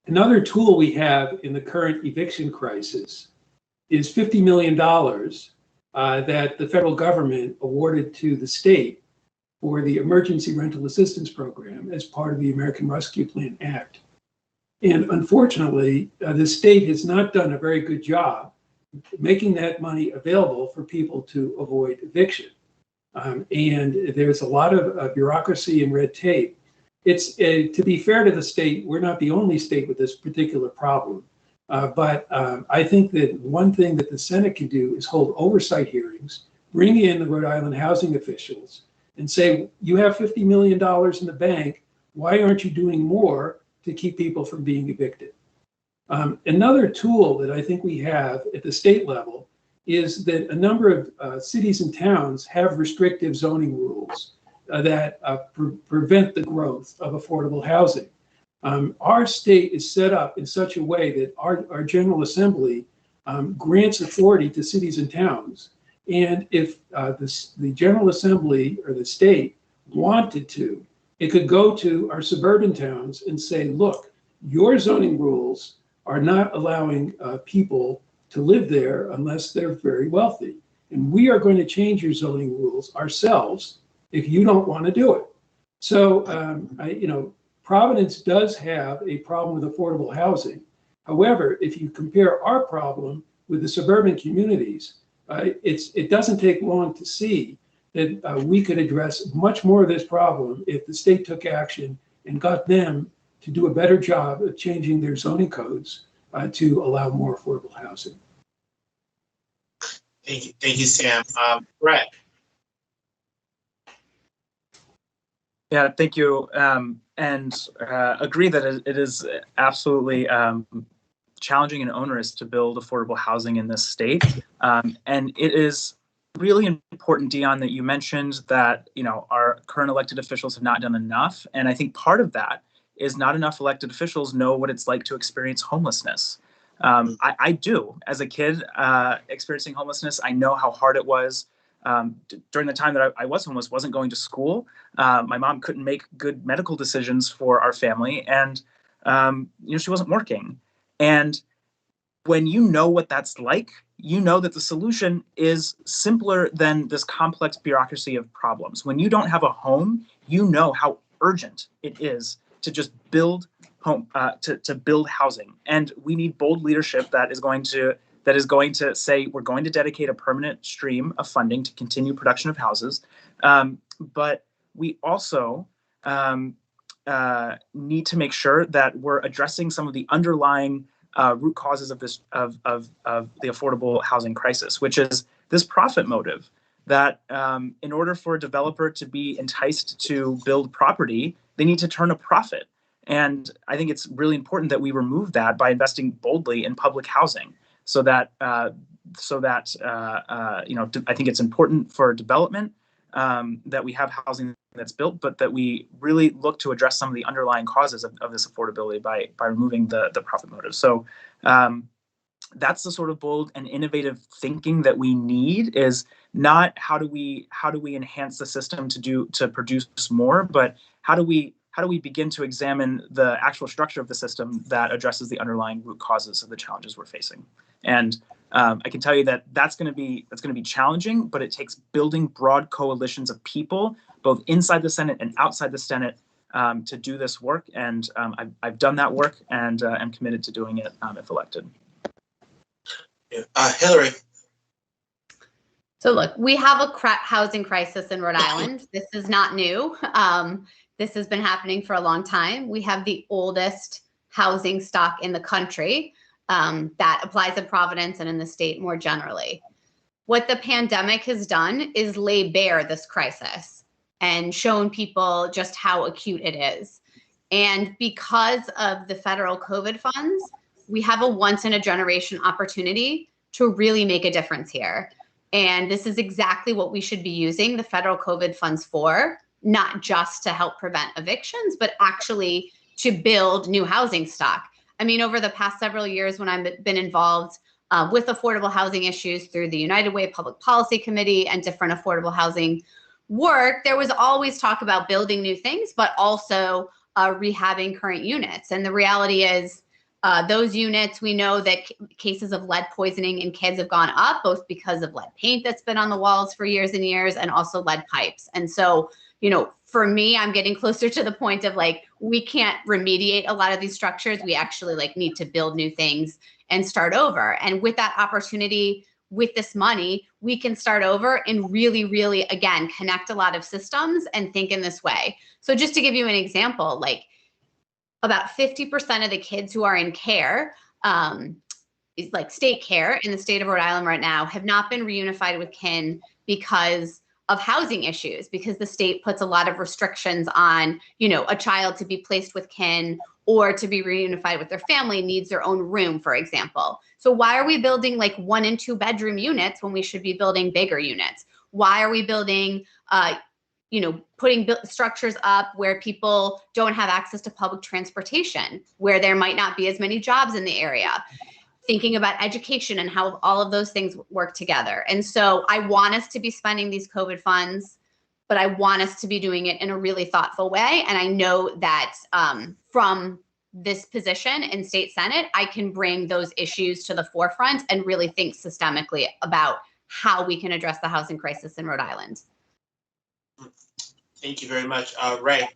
Another tool we have in the current eviction crisis is $50 million that the federal government awarded to the state for the Emergency Rental Assistance Program as part of the American Rescue Plan Act. And unfortunately, the state has not done a very good job making that money available for people to avoid eviction. And there's a lot of bureaucracy and red tape. It's to be fair to the state, we're not the only state with this particular problem. But I think that one thing that the Senate can do is hold oversight hearings, bring in the Rhode Island housing officials and say, you have $50 million in the bank. Why aren't you doing more to keep people from being evicted? Another tool that I think we have at the state level is that a number of cities and towns have restrictive zoning rules that prevent the growth of affordable housing. Our state is set up in such a way that our General Assembly grants authority to cities and towns. And if the General Assembly or the state wanted to, it could go to our suburban towns and say, look, your zoning rules are not allowing people to live there unless they're very wealthy. And we are going to change your zoning rules ourselves if you don't want to do it. So, Providence does have a problem with affordable housing. However, if you compare our problem with the suburban communities, it doesn't take long to see that we could address much more of this problem if the state took action and got them to do a better job of changing their zoning codes to allow more affordable housing. Thank you, Sam. Brett. Yeah, thank you. And agree that it is absolutely challenging and onerous to build affordable housing in this state. And it is really important, Dion, that you mentioned that, our current elected officials have not done enough. And I think part of that is not enough elected officials know what it's like to experience homelessness. I do. As a kid experiencing homelessness, I know how hard it was. During the time that I was homeless, wasn't going to school. My mom couldn't make good medical decisions for our family, and she wasn't working. And when you know what that's like, you know that the solution is simpler than this complex bureaucracy of problems. When you don't have a home, you know how urgent it is to just build home, to build housing. And we need bold leadership that is going to say we're going to dedicate a permanent stream of funding to continue production of houses. But we also need to make sure that we're addressing some of the underlying root causes of this of the affordable housing crisis, which is this profit motive. That in order for a developer to be enticed to build property, they need to turn a profit. And I think it's really important that we remove that by investing boldly in public housing. So that I think it's important for development that we have housing that's built, but that we really look to address some of the underlying causes of this affordability by removing the profit motive. So that's the sort of bold and innovative thinking that we need. Is not how do we enhance the system to produce more, but how do we begin to examine the actual structure of the system that addresses the underlying root causes of the challenges we're facing. And I can tell you that that's going to be challenging, but it takes building broad coalitions of people, both inside the Senate and outside the Senate, to do this work. And I've done that work, and am committed to doing it if elected. Hillary. So look, we have a housing crisis in Rhode Island. This is not new. This has been happening for a long time. We have the oldest housing stock in the country. That applies in Providence and in the state more generally. What the pandemic has done is lay bare this crisis and shown people just how acute it is. And because of the federal COVID funds, we have a once in a generation opportunity to really make a difference here. And this is exactly what we should be using the federal COVID funds for, not just to help prevent evictions, but actually to build new housing stock. I mean, over the past several years when I've been involved with affordable housing issues through the United Way Public Policy Committee and different affordable housing work, there was always talk about building new things, but also rehabbing current units. And the reality is those units, we know that cases of lead poisoning in kids have gone up, both because of lead paint that's been on the walls for years and years, and also lead pipes. And so, for me, I'm getting closer to the point of like, we can't remediate a lot of these structures. We actually need to build new things and start over. And with that opportunity, with this money, we can start over and really, really, again, connect a lot of systems and think in this way. So just to give you an example, about 50% of the kids who are in care, state care in the state of Rhode Island right now, have not been reunified with kin because of housing issues, because the state puts a lot of restrictions on, a child to be placed with kin or to be reunified with their family needs their own room, for example. So why are we building 1 and 2 bedroom units when we should be building bigger units? Why are we building, putting structures up where people don't have access to public transportation, where there might not be as many jobs in the area? Thinking about education and how all of those things work together. And so I want us to be spending these COVID funds, but I want us to be doing it in a really thoughtful way. And I know that from this position in state Senate, I can bring those issues to the forefront and really think systemically about how we can address the housing crisis in Rhode Island. Thank you very much. Ray.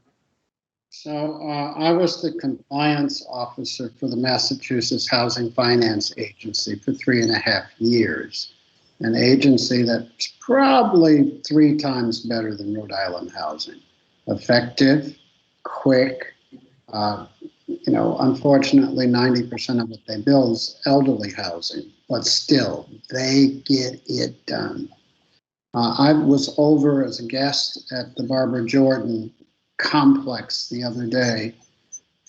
So I was the compliance officer for the Massachusetts Housing Finance Agency for 3.5 years, an agency that's probably 3 times better than Rhode Island Housing. Effective, quick, unfortunately 90% of what they build is elderly housing, but still they get it done. I was over as a guest at the Barbara Jordan complex the other day,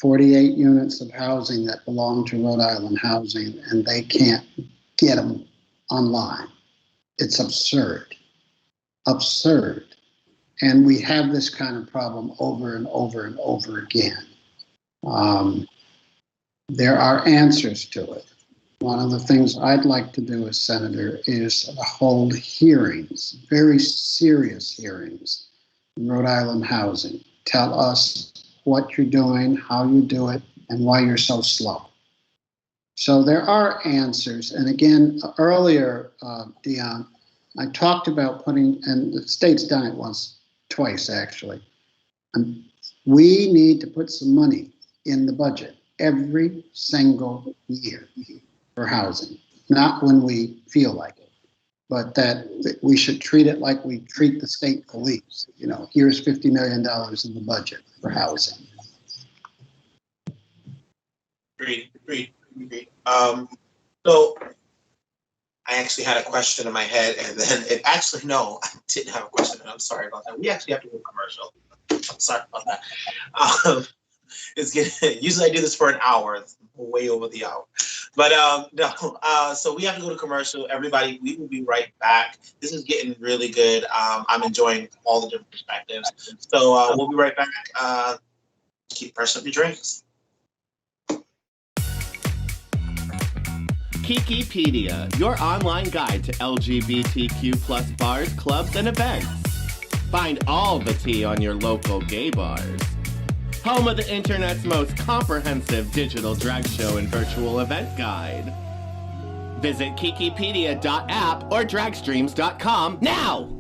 48 units of housing that belong to Rhode Island Housing, and they can't get them online. It's absurd. And we have this kind of problem over and over and over again. There are answers to it. One of the things I'd like to do as senator is hold hearings, very serious hearings, in Rhode Island Housing. Tell us what you're doing, how you do it, and why you're so slow. So there are answers. And again, earlier, Dion, I talked about putting, and the state's done it twice actually. And we need to put some money in the budget every single year for housing, not when we feel like it, but that we should treat it like we treat the state police. Here's $50 million in the budget for housing. Agreed. So I actually had a question in my head, and then I didn't have a question, and I'm sorry about that. We actually have to go commercial. I'm sorry about that. Usually I do this for an hour. It's way over the hour. But so we have to go to commercial. Everybody, we will be right back. This is getting really good. I'm enjoying all the different perspectives. So we'll be right back. Keep pressing up your drinks. Kikipedia, your online guide to LGBTQ+ bars, clubs, and events. Find all the tea on your local gay bars. Home of the internet's most comprehensive digital drag show and virtual event guide. Visit kikipedia.app or dragstreams.com now!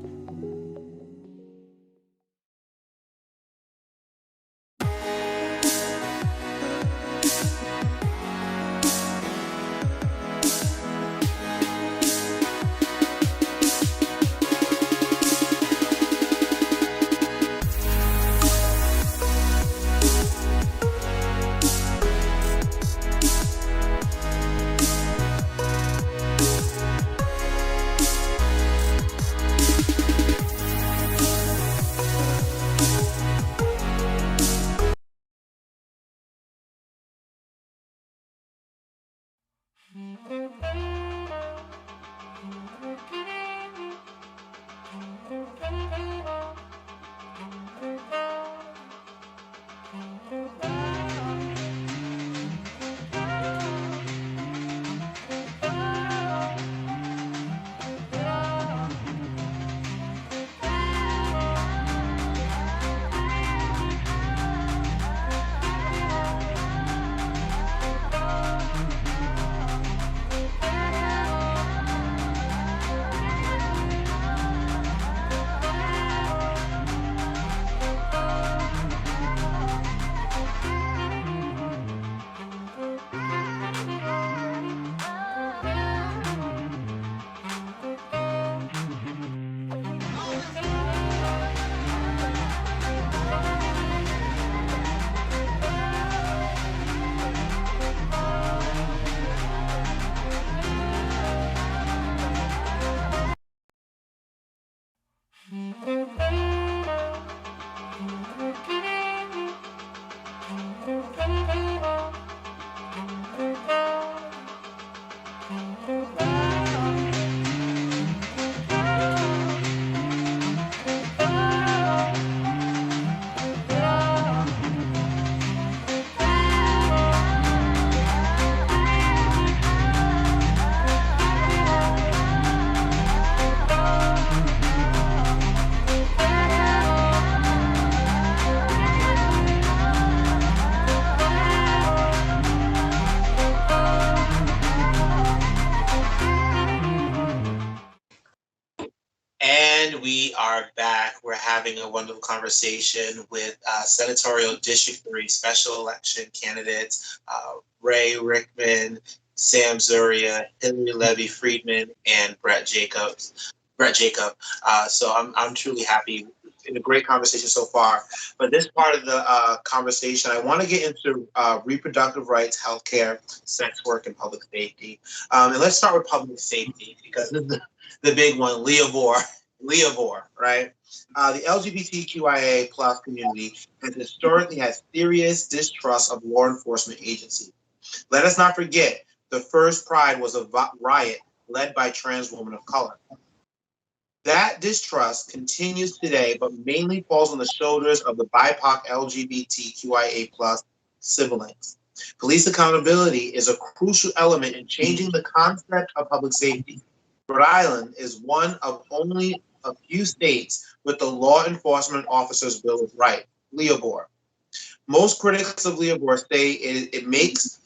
we are back. We're having a wonderful conversation with Senatorial District 3 special election candidates, Ray Rickman, Sam Zuria, Hillary Levy Friedman, and Brett Jacob. So I'm truly happy. It's been a great conversation so far. But this part of the conversation, I want to get into reproductive rights, healthcare, sex work, and public safety. And let's start with public safety, because this is the big one, Leah Vore, right? The LGBTQIA plus community has historically had serious distrust of law enforcement agencies. Let us not forget, the first Pride was a riot led by trans women of color. That distrust continues today, but mainly falls on the shoulders of the BIPOC LGBTQIA plus siblings. Police accountability is a crucial element in changing the concept of public safety. Rhode Island is one of only a few states with the Law Enforcement Officers Bill of Rights, Leah Vore. Most critics of Leah Vore say it makes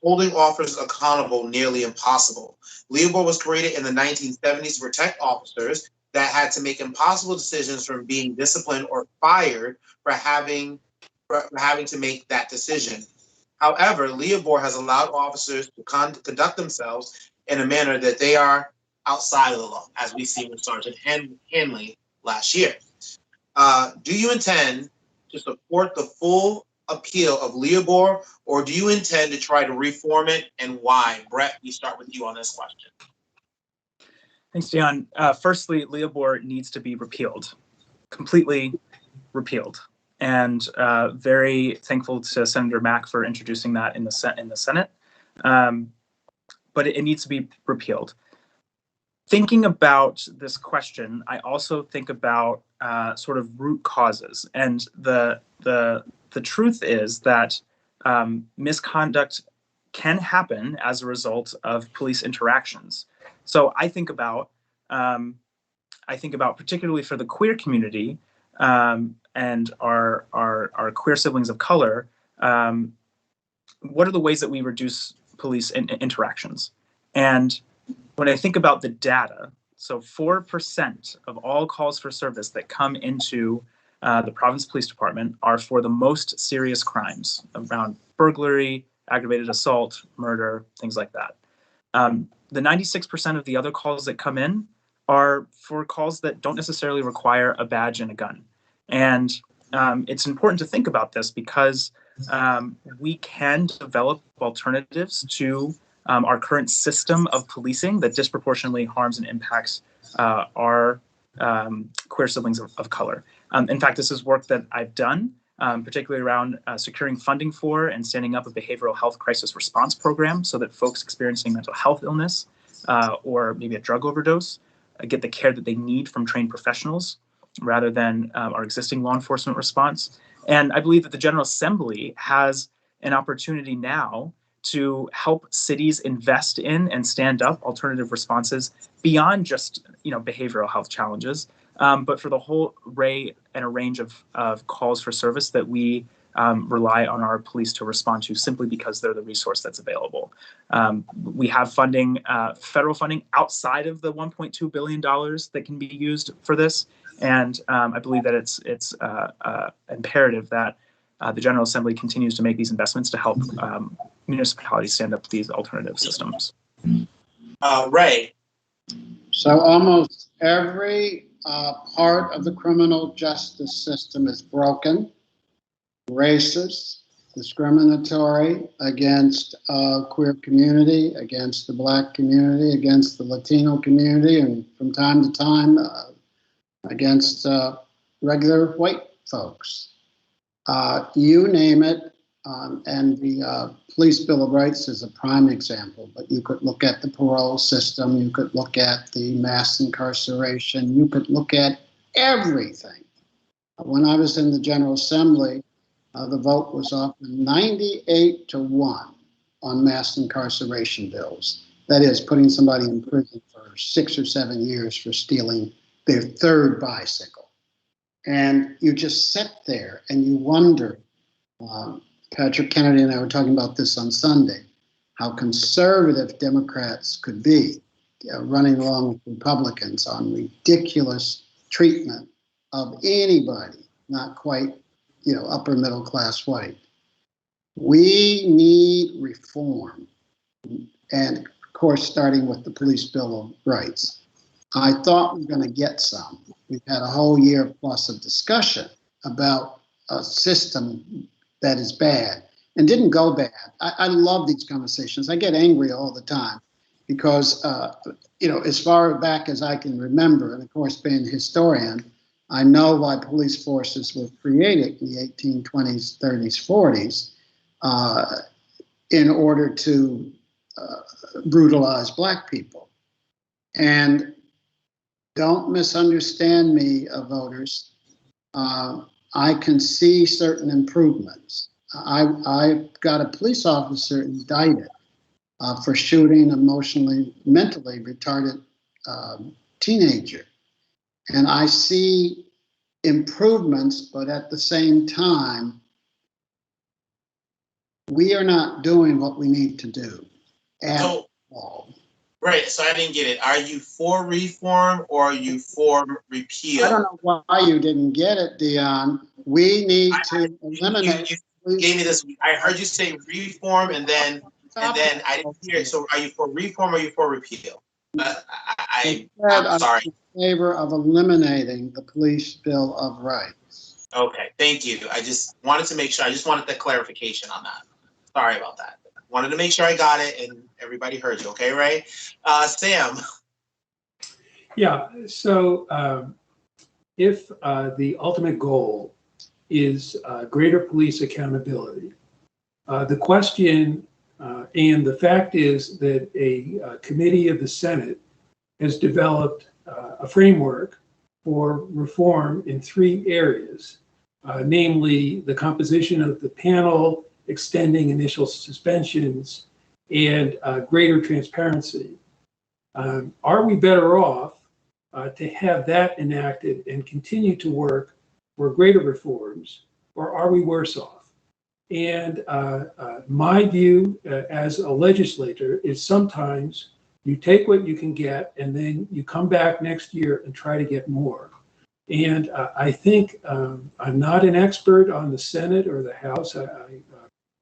holding officers accountable nearly impossible. Leah Vore was created in the 1970s to protect officers that had to make impossible decisions, from being disciplined or fired for having to make that decision. However, Leah Vore has allowed officers to conduct themselves in a manner that they are outside of the law, as we see with Sergeant Hanley last year. Do you intend to support the full appeal of Leah Vore, or do you intend to try to reform it, and why? Brett, we start with you on this question. Thanks, Dion. Firstly, Leah Vore needs to be repealed, completely repealed. And very thankful to Senator Mack for introducing that in the Senate. But it needs to be repealed. Thinking about this question, I also think about sort of root causes. And the truth is that misconduct can happen as a result of police interactions. So I think about particularly for the queer community and our queer siblings of color, what are the ways that we reduce police interactions? And when I think about the data, so 4% of all calls for service that come into the Providence Police Department are for the most serious crimes around burglary, aggravated assault, murder, things like that. The 96% of the other calls that come in are for calls that don't necessarily require a badge and a gun. And it's important to think about this because we can develop alternatives to our current system of policing that disproportionately harms and impacts our queer siblings of color. In fact, this is work that I've done, particularly around securing funding for and standing up a behavioral health crisis response program so that folks experiencing mental health illness or maybe a drug overdose get the care that they need from trained professionals rather than our existing law enforcement response. And I believe that the General Assembly has an opportunity now to help cities invest in and stand up alternative responses beyond just behavioral health challenges, but for the whole array and a range of calls for service that we rely on our police to respond to simply because they're the resource that's available. We have funding, federal funding outside of the $1.2 billion that can be used for this. And I believe that it's imperative that the General Assembly continues to make these investments to help municipalities stand up these alternative systems. Ray. So almost every part of the criminal justice system is broken, racist, discriminatory against queer community, against the Black community, against the Latino community, and from time to time against regular white folks. You name it, and the Police Bill of Rights is a prime example, but you could look at the parole system, you could look at the mass incarceration, you could look at everything. When I was in the General Assembly, the vote was often 98-1 on mass incarceration bills. That is, putting somebody in prison for 6 or 7 years for stealing their third bicycle. And you just sit there and you wonder, Patrick Kennedy and I were talking about this on Sunday, how conservative Democrats could be running along with Republicans on ridiculous treatment of anybody, not quite, upper middle class white. We need reform. And of course, starting with the Police Bill of Rights. I thought we were going to get some. We've had a whole year plus of discussion about a system that is bad and didn't go bad. I love these conversations. I get angry all the time because, as far back as I can remember, and of course, being a historian, I know why police forces were created in the 1820s, 30s, 40s, in order to brutalize Black people. And don't misunderstand me, voters. I can see certain improvements. I got a police officer indicted for shooting mentally retarded teenager. And I see improvements, but at the same time, we are not doing what we need to do at all. Right, so I didn't get it. Are you for reform or are you for repeal? I don't know why you didn't get it, Dion. We need to eliminate. You gave me this. I heard you say reform, and then I didn't hear it. So, are you for reform or are you for repeal? I'm sorry. I'm in favor of eliminating the Police Bill of Rights. Okay, thank you. I just wanted to make sure. I just wanted the clarification on that. Sorry about that. Wanted to make sure I got it and everybody heard you. Okay, Ray? Sam. Yeah, so if the ultimate goal is greater police accountability, the question and the fact is that a committee of the Senate has developed a framework for reform in 3 areas, namely the composition of the panel, extending initial suspensions, and greater transparency. Are we better off to have that enacted and continue to work for greater reforms, or are we worse off? And my view as a legislator is sometimes you take what you can get and then you come back next year and try to get more. And I think I'm not an expert on the Senate or the House. I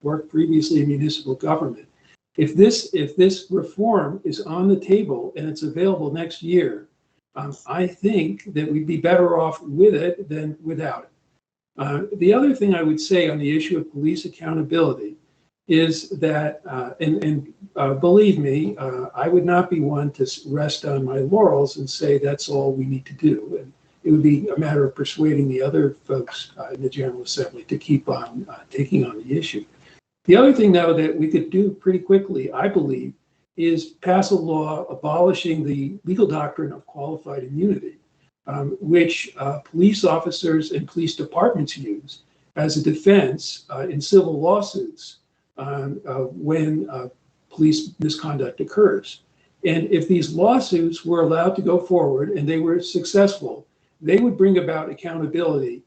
worked previously in municipal government. If this reform is on the table and it's available next year, I think that we'd be better off with it than without it. The other thing I would say on the issue of police accountability is that, believe me, I would not be one to rest on my laurels and say that's all we need to do. And it would be a matter of persuading the other folks in the General Assembly to keep on taking on the issue. The other thing, though, that we could do pretty quickly, I believe, is pass a law abolishing the legal doctrine of qualified immunity, which police officers and police departments use as a defense in civil lawsuits when police misconduct occurs. And if these lawsuits were allowed to go forward and they were successful, they would bring about accountability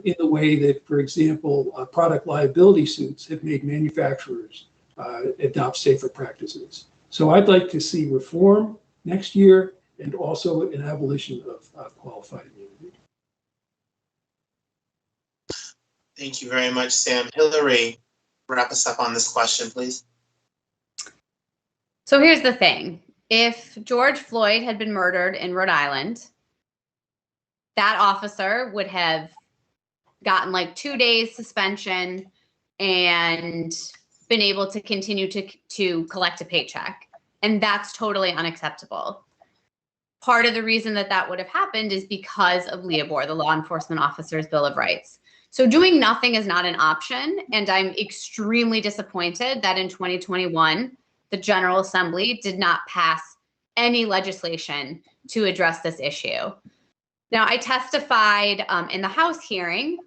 in the way that, for example, product liability suits have made manufacturers adopt safer practices. So I'd like to see reform next year and also an abolition of qualified immunity. Thank you very much, Sam. Hillary, wrap us up on this question, please. So here's the thing. If George Floyd had been murdered in Rhode Island, that officer would have gotten like 2 days suspension and been able to continue to collect a paycheck. And that's totally unacceptable. Part of the reason that would have happened is because of LEOBOR, the Law Enforcement Officers Bill of Rights. So doing nothing is not an option. And I'm extremely disappointed that in 2021, the General Assembly did not pass any legislation to address this issue. Now, I testified in the House hearing,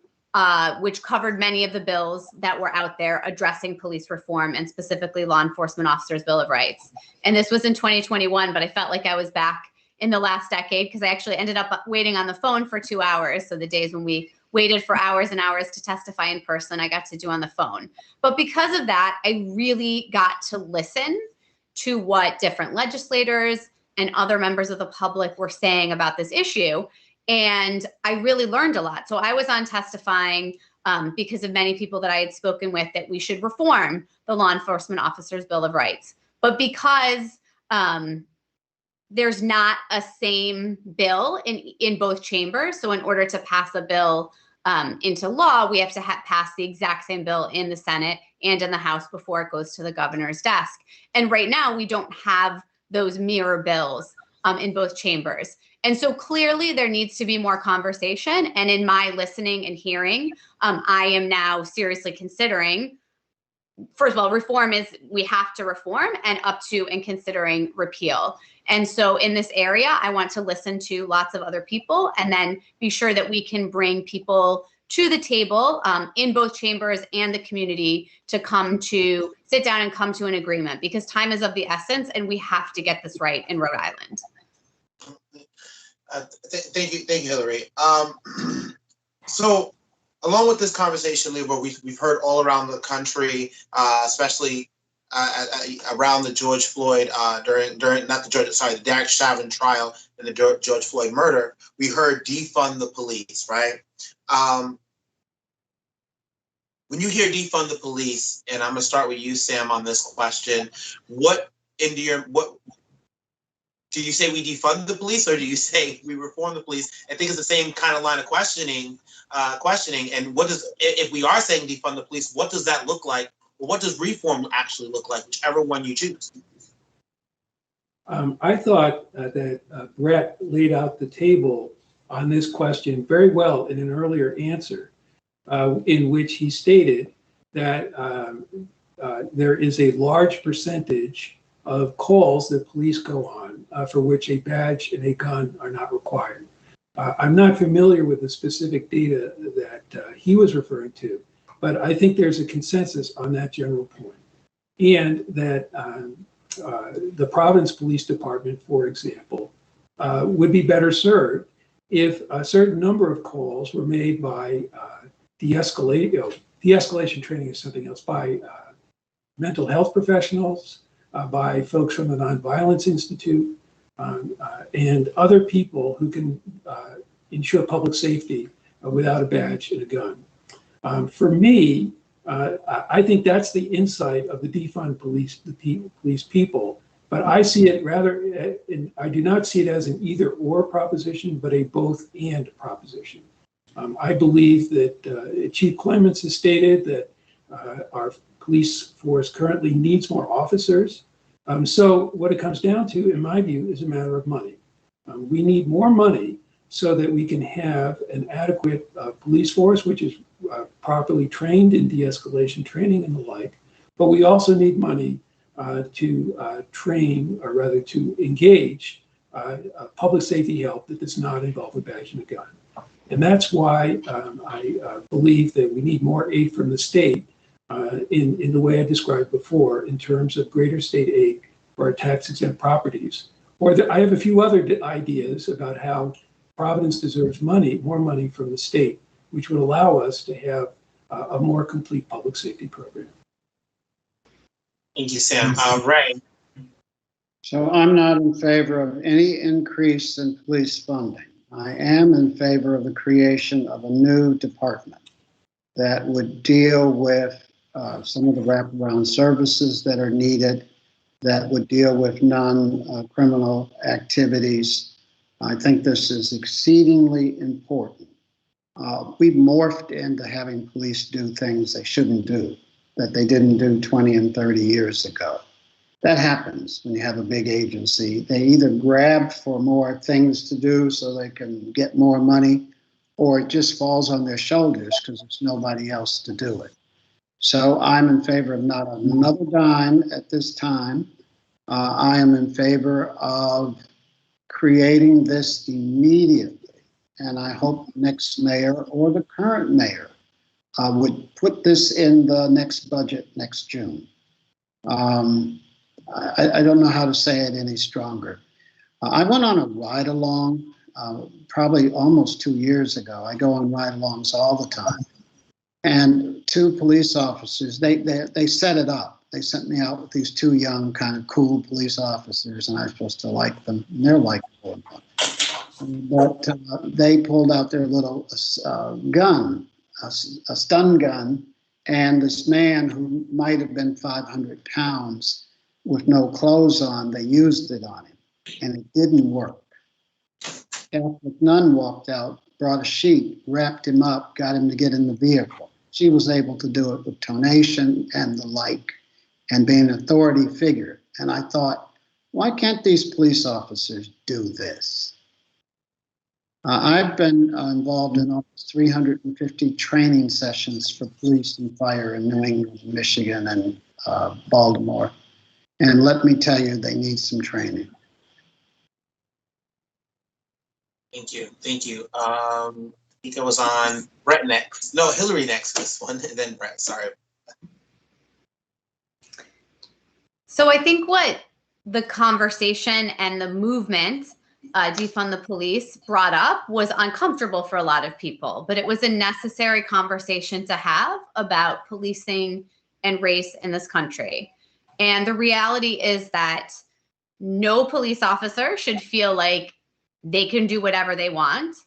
which covered many of the bills that were out there addressing police reform and specifically Law Enforcement Officers Bill of Rights. And this was in 2021, but I felt like I was back in the last decade because I actually ended up waiting on the phone for 2 hours. So the days when we waited for hours and hours to testify in person, I got to do on the phone. But because of that, I really got to listen to what different legislators and other members of the public were saying about this issue. And I really learned a lot. So I was on testifying because of many people that I had spoken with that we should reform the Law Enforcement Officers' Bill of Rights. But because there's not a same bill in both chambers, so in order to pass a bill into law, we have to pass the exact same bill in the Senate and in the House before it goes to the governor's desk. And right now, we don't have those mirror bills in both chambers. And so clearly there needs to be more conversation. And in my listening and hearing, I am now seriously considering, first of all, reform is we have to reform, and up to and considering repeal. And so in this area, I want to listen to lots of other people and then be sure that we can bring people to the table in both chambers and the community to sit down and come to an agreement, because time is of the essence and we have to get this right in Rhode Island. Thank you, Hillary. So, along with this conversation, Libra, we've heard all around the country, especially around the George Floyd the Derek Chauvin trial and the George Floyd murder. We heard defund the police, right? When you hear defund the police, and I'm gonna start with you, Sam, on this question, do you say we defund the police, or do you say we reform the police? I think it's the same kind of line of questioning. And if we are saying defund the police, what does that look like? Or what does reform actually look like, whichever one you choose? I thought that Brett laid out the table on this question very well in an earlier answer, in which he stated that there is a large percentage of calls that police go on for which a badge and a gun are not required. I'm not familiar with the specific data that he was referring to, but I think there's a consensus on that general point. And that the Providence Police Department, for example, would be better served if a certain number of calls were made by de-escalation training is something else, by mental health professionals, by folks from the Nonviolence Institute, and other people who can ensure public safety without a badge and a gun. For me, I think that's the insight of the defund police, police people. But I see it rather, I do not see it as an either or proposition, but a both and proposition. I believe that Chief Clements has stated that our police force currently needs more officers. So what it comes down to, in my view, is a matter of money. We need more money so that we can have an adequate police force, which is properly trained in de-escalation training and the like. But we also need money to train, or rather to engage public safety help that does not involve a badge and a gun. And that's why I believe that we need more aid from the state in the way I described before, in terms of greater state aid for our tax-exempt properties. I have a few other ideas about how Providence deserves more money from the state, which would allow us to have a more complete public safety program. Thank you, Sam. Ray. So I'm not in favor of any increase in police funding. I am in favor of the creation of a new department that would deal with some of the wraparound services that are needed, that would deal with non-criminal activities. I think this is exceedingly important. We've morphed into having police do things they shouldn't do, that they didn't do 20 and 30 years ago. That happens when you have a big agency. They either grab for more things to do so they can get more money, or it just falls on their shoulders because there's nobody else to do it. So I'm in favor of not another dime at this time. I am in favor of creating this immediately. And I hope the next mayor or the current mayor would put this in the next budget next June. I don't know how to say it any stronger. I went on a ride-along probably almost 2 years ago. I go on ride-alongs all the time. And two police officers, they set it up. They sent me out with these two young, kind of cool police officers, and I was supposed to like them, and they're likable. but they pulled out their little gun, a stun gun, and this man who might have been 500 pounds with no clothes on, they used it on him, and it didn't work. After Nunn walked out, brought a sheet, wrapped him up, got him to get in the vehicle. She was able to do it with tonation and the like, and being an authority figure. And I thought, why can't these police officers do this? I've been involved in almost 350 training sessions for police and fire in New England, Michigan, and Baltimore. And let me tell you, they need some training. Thank you. Thank you. I think it was on Brett next. No, Hillary next, this one, and then Brett. Sorry. So I think what the conversation and the movement, defund the police, brought up was uncomfortable for a lot of people, but it was a necessary conversation to have about policing and race in this country. And the reality is that no police officer should feel like they can do whatever they want.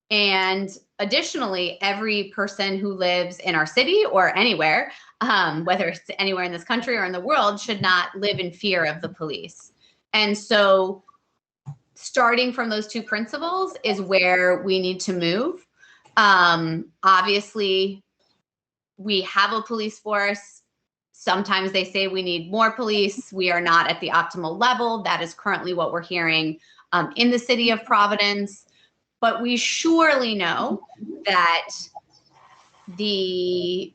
And additionally, every person who lives in our city or anywhere, whether it's anywhere in this country or in the world, should not live in fear of the police. And so starting from those two principles is where we need to move. Obviously, we have a police force. Sometimes they say we need more police. We are not at the optimal level. That is currently what we're hearing in the city of Providence. But we surely know that the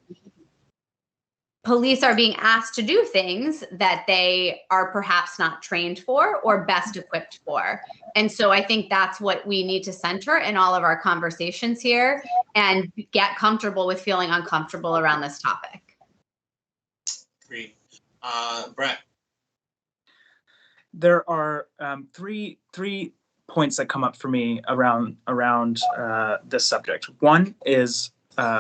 police are being asked to do things that they are perhaps not trained for or best equipped for. And so I think that's what we need to center in all of our conversations here and get comfortable with feeling uncomfortable around this topic. Great. Brett. There are three points that come up for me around this subject. One is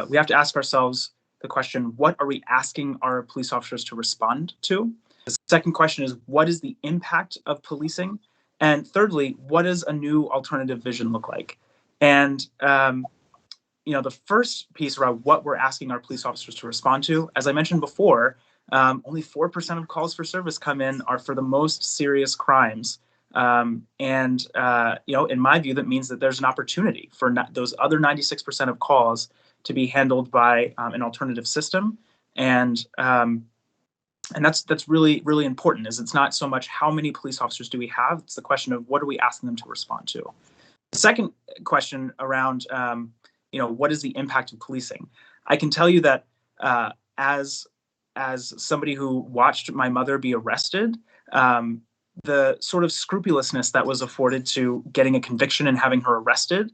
we have to ask ourselves the question, what are we asking our police officers to respond to? The second question is, what is the impact of policing? And thirdly, what does a new alternative vision look like? And the first piece around what we're asking our police officers to respond to, as I mentioned before, only 4% of calls for service come in are for the most serious crimes. In my view, that means that there's an opportunity for those other 96% of calls to be handled by an alternative system. And that's really, really important, is it's not so much how many police officers do we have, it's the question of what are we asking them to respond to. The second question around, what is the impact of policing? I can tell you that as somebody who watched my mother be arrested, the sort of scrupulousness that was afforded to getting a conviction and having her arrested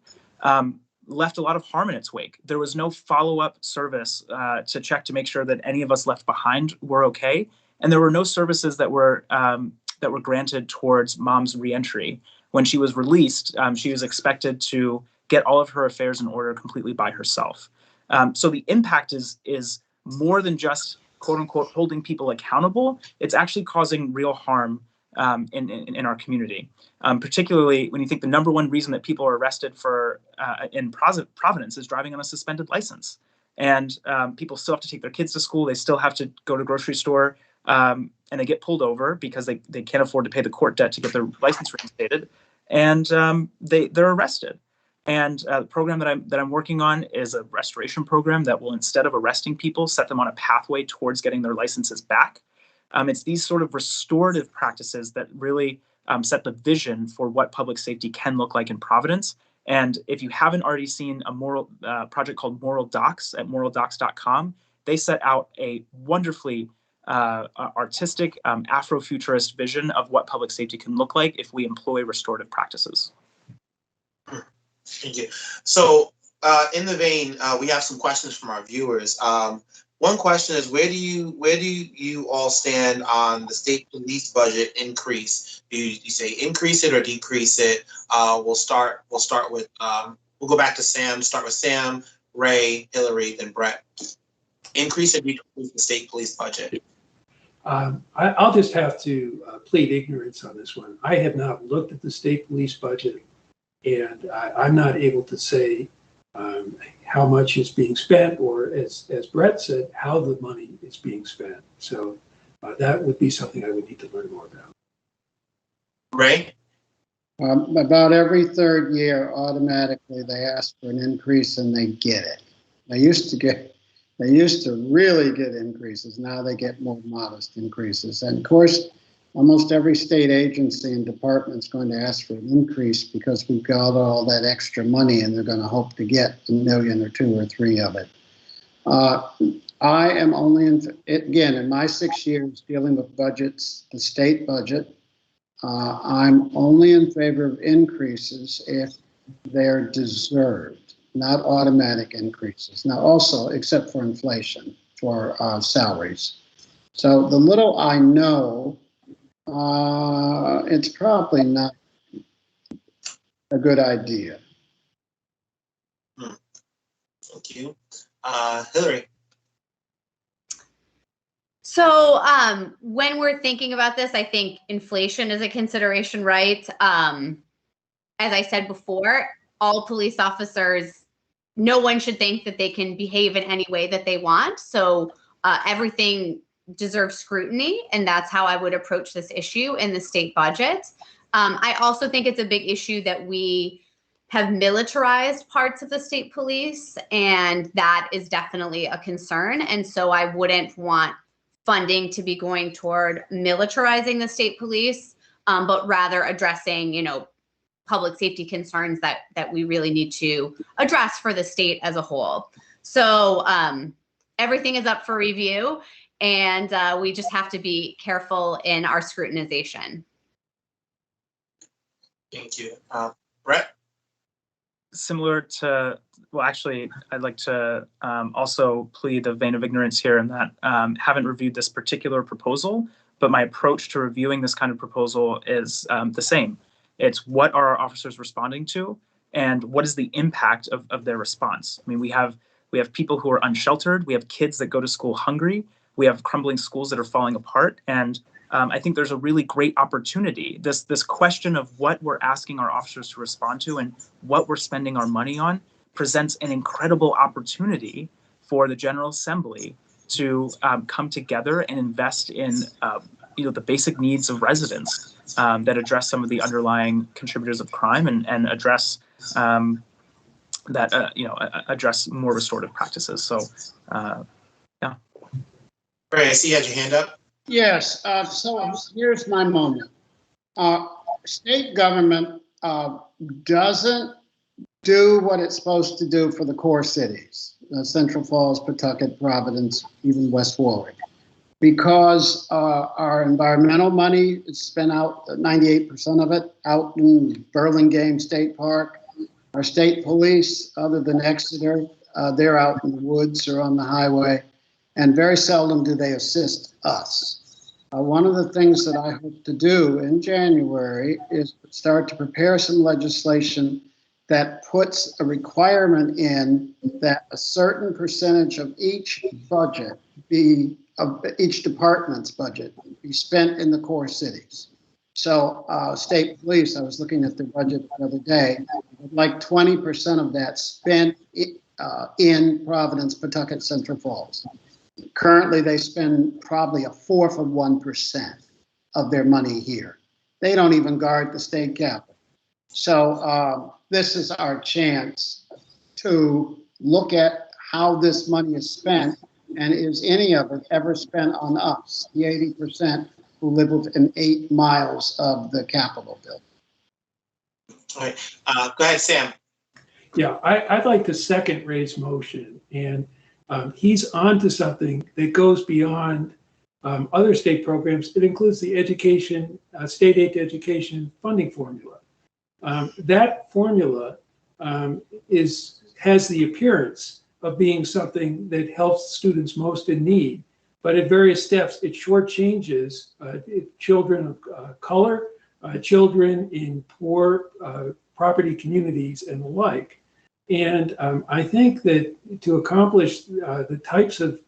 left a lot of harm in its wake. There was no follow-up service to check to make sure that any of us left behind were okay, and there were no services that were granted towards mom's reentry. When she was released, she was expected to get all of her affairs in order completely by herself. So the impact is more than just quote unquote holding people accountable. It's actually causing real harm in our community, particularly when you think the number one reason that people are arrested in Providence is driving on a suspended license. And people still have to take their kids to school. They still have to go to the grocery store, and they get pulled over because they can't afford to pay the court debt to get their license reinstated, and they're arrested. And the program that I'm working on is a restoration program that will, instead of arresting people, set them on a pathway towards getting their licenses back. It's these sort of restorative practices that really set the vision for what public safety can look like in Providence. And if you haven't already seen a moral project called Moral Docs at moraldocs.com, they set out a wonderfully artistic Afrofuturist vision of what public safety can look like if we employ restorative practices. Thank you. So in the vein, we have some questions from our viewers. One question is, where do you all stand on the state police budget increase? Do you say increase it or decrease it? We'll go back to Sam. Start with Sam, Ray, Hillary, then Brett. Increase or decrease the state police budget? I'll just have to plead ignorance on this one. I have not looked at the state police budget And I'm not able to say how much is being spent, or as Brett said, how the money is being spent. So that would be something I would need to learn more about. Ray? About every third year, automatically they ask for an increase and they get it. They used to really get increases. Now they get more modest increases. And of course, almost every state agency and department is going to ask for an increase because we've got all that extra money and they're going to hope to get $1 million or 2 or 3 of it. I am only in my 6 years dealing with budgets, the state budget, I'm only in favor of increases if they're deserved, not automatic increases. Now also, except for inflation, for salaries. So the little I know, it's probably not a good idea. Thank you. Hillary? So when we're thinking about this, I think inflation is a consideration, right? As I said before, all police officers, no one should think that they can behave in any way that they want. So everything deserves scrutiny, and that's how I would approach this issue in the state budget. I also think it's a big issue that we have militarized parts of the state police, and that is definitely a concern. And so I wouldn't want funding to be going toward militarizing the state police, but rather addressing, public safety concerns that we really need to address for the state as a whole. So everything is up for review, and we just have to be careful in our scrutinization. Thank you. Brett? Similar to, well, actually, I'd like to also plead the vein of ignorance here in that haven't reviewed this particular proposal, but my approach to reviewing this kind of proposal is the same. It's what are our officers responding to, and what is the impact of their response? I mean, we have people who are unsheltered, we have kids that go to school hungry, we have crumbling schools that are falling apart, and I think there's a really great opportunity. This question of what we're asking our officers to respond to and what we're spending our money on presents an incredible opportunity for the General Assembly to come together and invest in the basic needs of residents that address some of the underlying contributors of crime and address address more restorative practices. So, yeah. Ray, I see you had your hand up. Yes, so here's my moment. State government doesn't do what it's supposed to do for the core cities, Central Falls, Pawtucket, Providence, even West Warwick, because our environmental money is spent out, 98% of it, out in Burlingame State Park. Our state police, other than Exeter, they're out in the woods or on the highway, and very seldom do they assist us. One of the things that I hope to do in January is start to prepare some legislation that puts a requirement in that a certain percentage of each budget of each department's budget be spent in the core cities. So state police, I was looking at their budget the other day, like 20% of that spent in Providence, Pawtucket, Central Falls. Currently, they spend probably 1/4 of 1% of their money here. They don't even guard the state capitol. So this is our chance to look at how this money is spent, and is any of it ever spent on us, the 80% who live within 8 miles of the Capitol building. All right, go ahead, Sam. Yeah, I'd like to second Ray's motion, and he's onto something that goes beyond other state programs. It includes the education, state aid to education funding formula. That formula has the appearance of being something that helps students most in need, but at various steps, it shortchanges children of color, children in poor property communities and the like. And I think that to accomplish the types of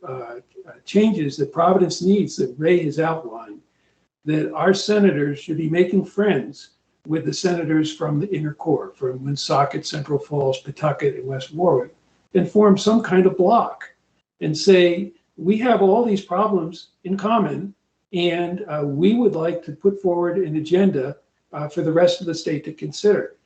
changes that Providence needs that Ray has outlined, that our senators should be making friends with the senators from the inner core, from Woonsocket, Central Falls, Pawtucket, and West Warwick, and form some kind of block and say, we have all these problems in common, and we would like to put forward an agenda for the rest of the state to consider.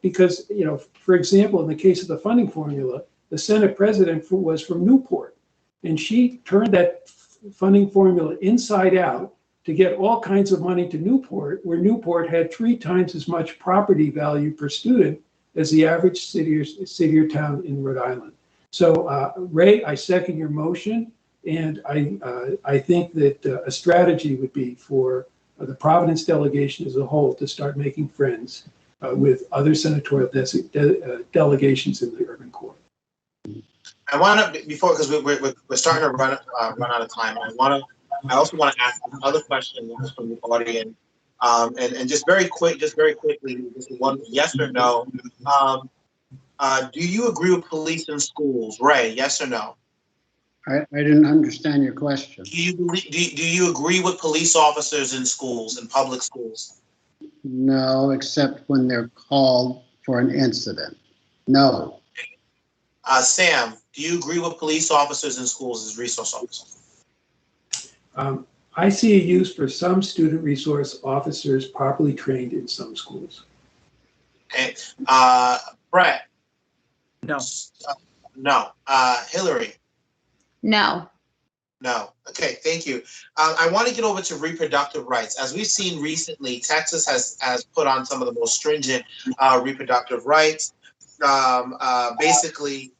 Because, for example, in the case of the funding formula, the Senate president was from Newport, and she turned that funding formula inside out to get all kinds of money to Newport, where Newport had 3 times as much property value per student as the average city or town in Rhode Island. So, Ray, I second your motion, and I think that a strategy would be for the Providence delegation as a whole to start making friends with other senatorial delegations in the urban core. I want to, before, because we're starting to run out of time, I also want to ask another question from the audience, and just very quickly, just one yes or no. Do you agree with police in schools, Ray? Yes or no? I didn't understand your question. Do you agree with police officers in schools, in public schools? No, except when they're called for an incident. No. Sam, do you agree with police officers in schools as resource officers? I see a use for some student resource officers properly trained in some schools. Okay. Brett? No. No. Hillary? No. No. Okay, thank you. I want to get over to reproductive rights. As we've seen recently, Texas has put on some of the most stringent reproductive rights. Basically,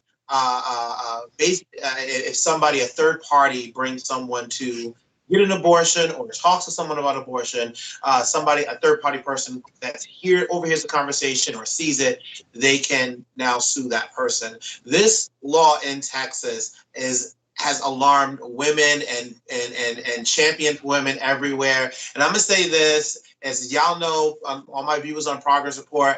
if somebody, a third party, brings someone to get an abortion or talks to someone about abortion, a third party person that's overhears the conversation or sees it, they can now sue that person. This law in Texas has alarmed women and championed women everywhere. And I'm gonna say this, as y'all know, all my viewers on Progress Report,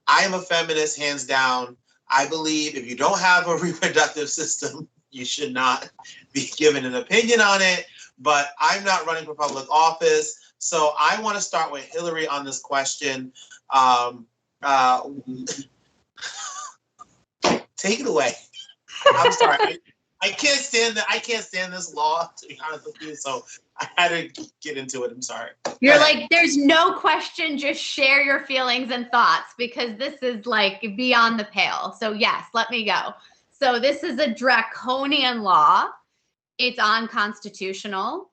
I am a feminist, hands down. I believe if you don't have a reproductive system, you should not be given an opinion on it. But I'm not running for public office. So I want to start with Hillary on this question. Take it away. I'm sorry. I can't stand that. I can't stand this law, to be honest with you. So I had to get into it. I'm sorry. You're like, there's no question. Just share your feelings and thoughts, because this is like beyond the pale. So yes, let me go. So this is a draconian law. It's unconstitutional.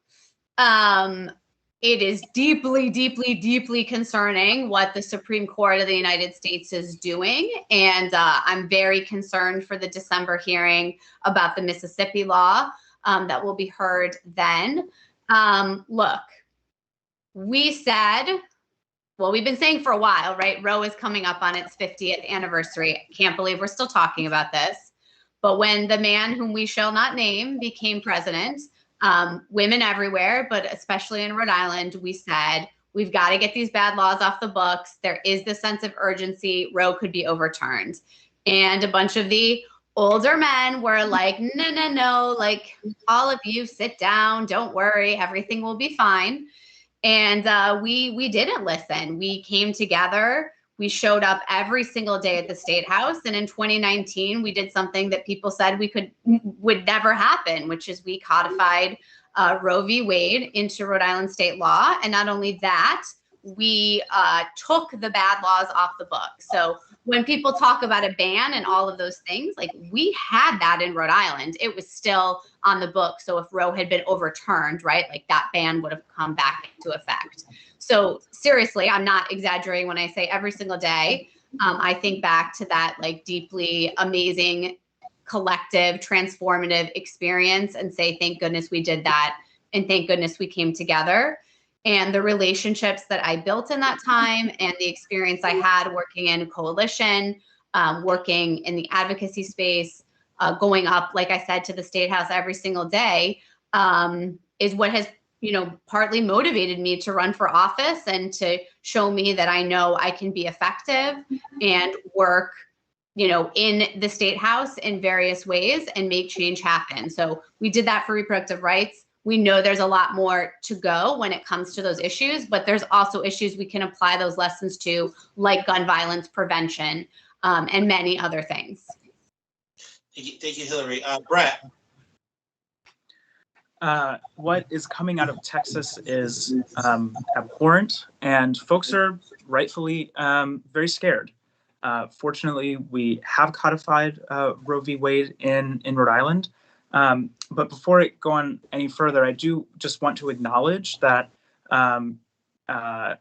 It is deeply, deeply, deeply concerning what the Supreme Court of the United States is doing. And I'm very concerned for the December hearing about the Mississippi law that will be heard then. Look, we said, well, we've been saying for a while, right? Roe is coming up on its 50th anniversary. Can't believe we're still talking about this. But when the man whom we shall not name became president, women everywhere, but especially in Rhode Island, we said, we've got to get these bad laws off the books. There is this sense of urgency. Roe could be overturned. And a bunch of the older men were like, no, like, all of you sit down, don't worry, everything will be fine. And we didn't listen. We came together. We showed up every single day at the State House. And in 2019, we did something that people said would never happen, which is we codified Roe v. Wade into Rhode Island state law. And not only that, we took the bad laws off the book. So when people talk about a ban and all of those things, like, we had that in Rhode Island. It was still on the book. So if Roe had been overturned, right, like, that ban would have come back into effect. So seriously, I'm not exaggerating when I say every single day, I think back to that, like, deeply amazing, collective, transformative experience and say, thank goodness we did that. And thank goodness we came together. And the relationships that I built in that time and the experience I had working in coalition, working in the advocacy space, going up, like I said, to the State House every single day, is what has, partly motivated me to run for office and to show me that I know I can be effective and work, in the State House in various ways and make change happen. So we did that for reproductive rights. We know there's a lot more to go when it comes to those issues, but there's also issues we can apply those lessons to, like gun violence prevention, and many other things. Thank you, Hillary. Brett. What is coming out of Texas is abhorrent, and folks are rightfully very scared. Fortunately, we have codified Roe v. Wade in Rhode Island. But before I go on any further, I do just want to acknowledge that our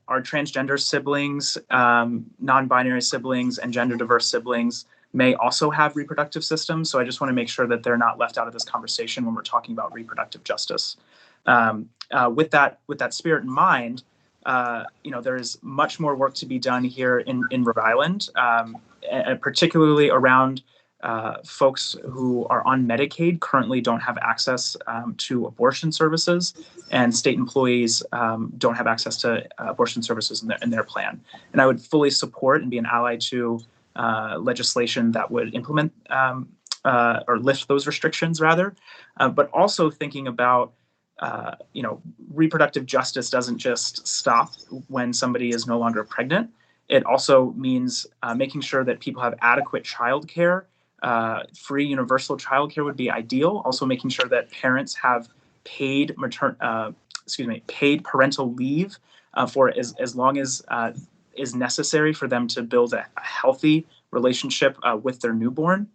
transgender siblings, non-binary siblings, and gender diverse siblings may also have reproductive systems. So I just want to make sure that they're not left out of this conversation when we're talking about reproductive justice. With that spirit in mind, there is much more work to be done here in Rhode Island, and particularly around folks who are on Medicaid currently don't have access to abortion services, and state employees don't have access to abortion services in their plan. And I would fully support and be an ally to legislation that would implement or lift those restrictions rather, but also thinking about reproductive justice doesn't just stop when somebody is no longer pregnant. It also means making sure that people have adequate childcare. Free universal childcare would be ideal. Also making sure that parents have paid parental leave for as long as is necessary for them to build a healthy relationship with their newborn.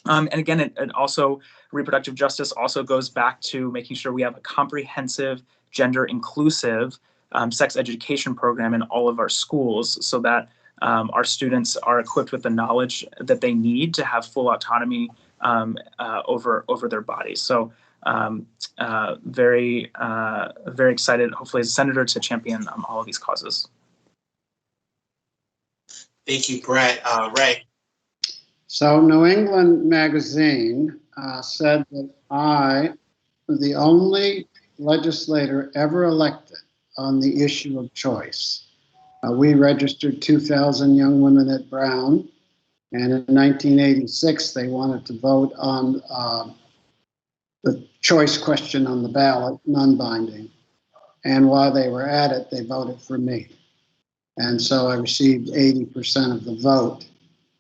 And again, it also, reproductive justice also goes back to making sure we have a comprehensive, gender inclusive sex education program in all of our schools, so that our students are equipped with the knowledge that they need to have full autonomy over their bodies. So very excited, hopefully as a senator, to champion all of these causes. Thank you, Brett. Ray. So New England Magazine said that I was the only legislator ever elected on the issue of choice. We registered 2,000 young women at Brown, and in 1986 they wanted to vote on the choice question on the ballot, non-binding. And while they were at it, they voted for me. And so I received 80% of the vote,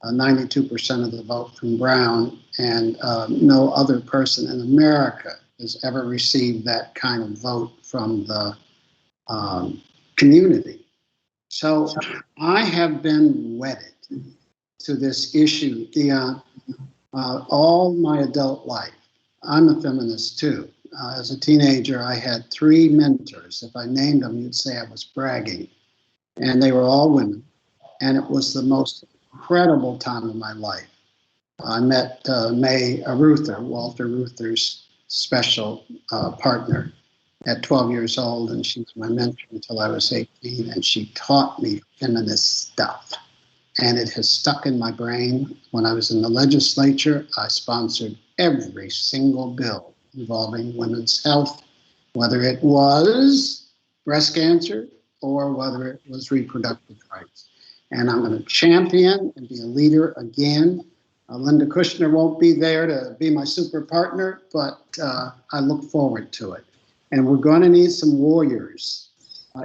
92% of the vote from Brown, and no other person in America has ever received that kind of vote from the community. So I have been wedded to this issue, Dion, all my adult life. I'm a feminist too. As a teenager, I had 3 mentors. If I named them, you'd say I was bragging. And they were all women. And it was the most incredible time of my life. I met May Ruther, Walter Reuther's special partner, at 12 years old, and she was my mentor until I was 18, and she taught me feminist stuff. And it has stuck in my brain. When I was in the legislature, I sponsored every single bill involving women's health, whether it was breast cancer or whether it was reproductive rights. And I'm going to champion and be a leader again. Linda Kushner won't be there to be my super partner, but I look forward to it. And we're going to need some warriors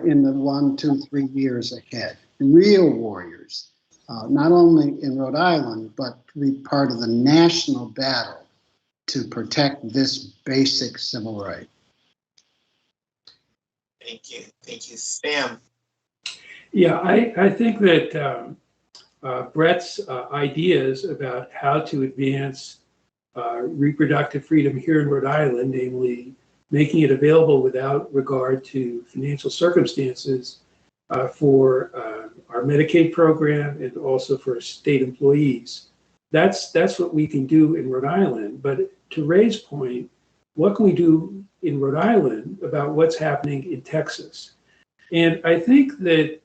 in the 1, 2, 3 years ahead. Real warriors, not only in Rhode Island, but to be part of the national battle to protect this basic civil right. Thank you. Thank you, Sam. Yeah, I think that Brett's ideas about how to advance reproductive freedom here in Rhode Island, namely making it available without regard to financial circumstances for our Medicaid program and also for state employees. That's what we can do in Rhode Island. But to Ray's point, what can we do in Rhode Island about what's happening in Texas? And I think that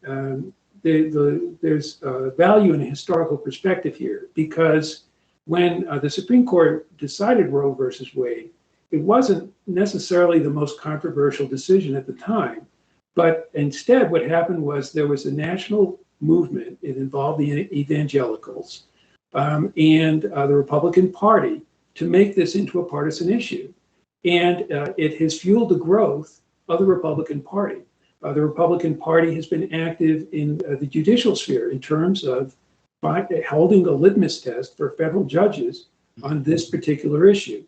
there's value in a historical perspective here, because when the Supreme Court decided Roe versus Wade, it wasn't necessarily the most controversial decision at the time, but instead what happened was there was a national movement. It involved the evangelicals and the Republican Party to make this into a partisan issue. And it has fueled the growth of the Republican Party. The Republican Party has been active in the judicial sphere in terms of holding a litmus test for federal judges on this particular issue.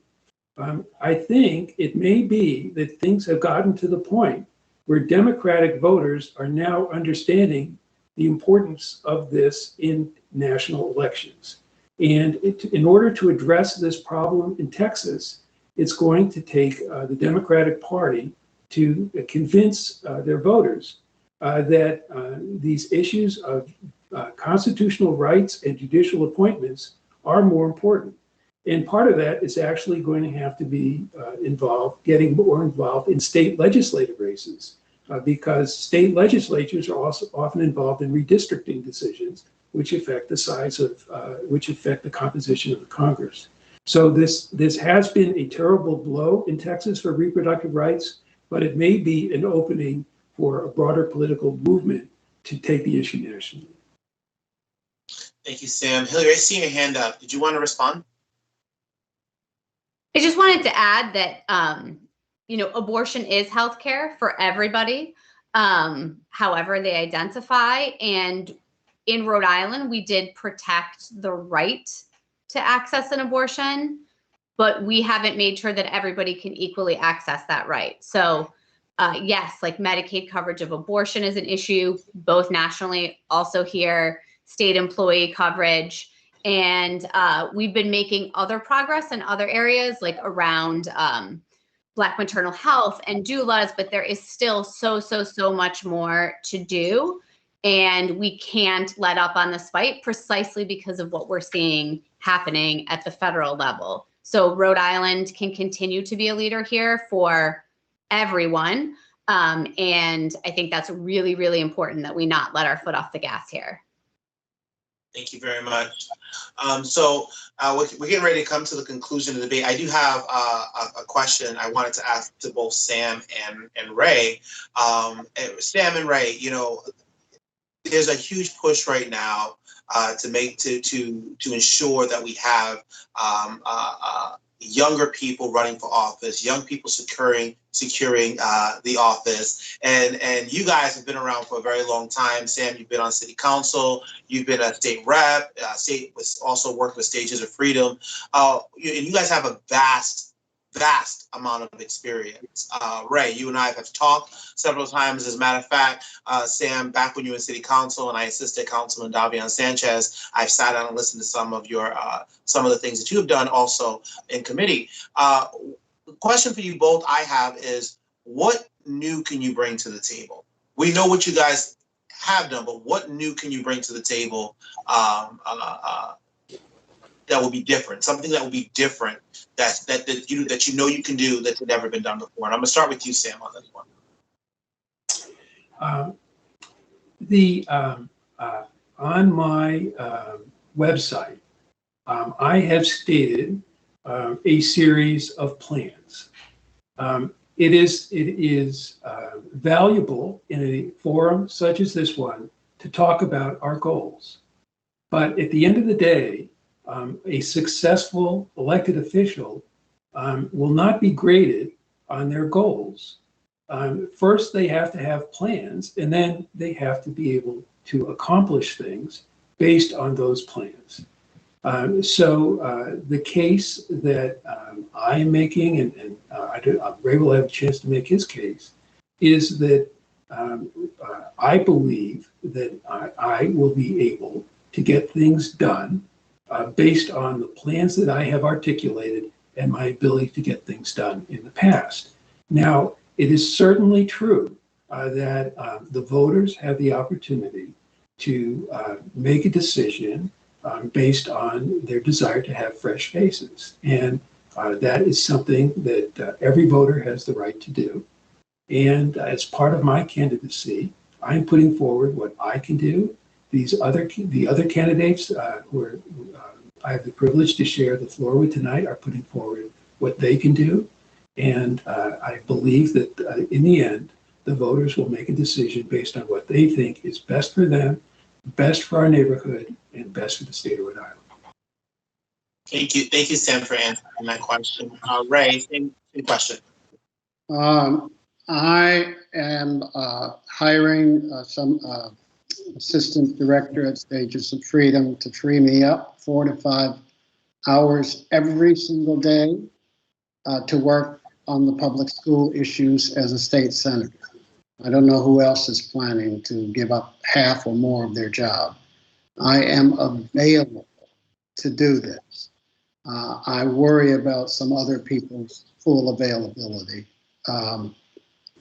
I think it may be that things have gotten to the point where Democratic voters are now understanding the importance of this in national elections. And in order to address this problem in Texas, it's going to take the Democratic Party to convince their voters that these issues of constitutional rights and judicial appointments are more important. And part of that is actually going to have to be getting more involved in state legislative races, because state legislatures are also often involved in redistricting decisions, which affect the composition of the Congress. So this has been a terrible blow in Texas for reproductive rights, but it may be an opening for a broader political movement to take the issue nationally. Thank you, Sam. Hillary, I see your hand up. Did you want to respond? I just wanted to add that, abortion is healthcare for everybody, however they identify. And in Rhode Island, we did protect the right to access an abortion, but we haven't made sure that everybody can equally access that right. So yes, like Medicaid coverage of abortion is an issue, both nationally, also here, state employee coverage. And we've been making other progress in other areas, like around Black maternal health and doulas, but there is still so much more to do. And we can't let up on this fight precisely because of what we're seeing happening at the federal level. So Rhode Island can continue to be a leader here for everyone. And I think that's really, really important that we not let our foot off the gas here. Thank you very much. So we're getting ready to come to the conclusion of the debate. I do have a question I wanted to ask to both Sam and Ray. Sam and Ray, there's a huge push right now to ensure that we have younger people running for office, young people securing the office, and you guys have been around for a very long time. Sam, you've been on city council, you've been a state rep, also worked with Stages of Freedom, and you guys have a vast amount of experience. Ray, you and I have talked several times. As a matter of fact, Sam, back when you were in city council and I assisted Councilman Dion Sanchez, I've sat down and listened to some of the things that you have done also in committee. The question for you both I have is, what new can you bring to the table? We know what you guys have done, but what new can you bring to the table that will be different, something that will be different that you can do that's never been done before? And I'm gonna start with you, Sam, on this one. On my website, I have stated a series of plans. It is valuable in a forum such as this one to talk about our goals. But at the end of the day, a successful elected official will not be graded on their goals. First, they have to have plans, and then they have to be able to accomplish things based on those plans. So the case that I'm making, and Ray will have a chance to make his case, is that I believe that I will be able to get things done based on the plans that I have articulated and my ability to get things done in the past. Now, it is certainly true that the voters have the opportunity to make a decision based on their desire to have fresh faces. And that is something that every voter has the right to do. And as part of my candidacy, I'm putting forward what I can do. The other candidates who I have the privilege to share the floor with tonight are putting forward what they can do. And I believe that in the end, the voters will make a decision based on what they think is best for them, best for our neighborhood, and best for the state of Rhode Island. Thank you, Sam, for answering that question. Ray, same Good question. I am hiring some assistant director at Stages of Freedom to free me up 4 to 5 hours every single day to work on the public school issues as a state senator. I don't know who else is planning to give up half or more of their job. I am available to do this. I worry about some other people's full availability.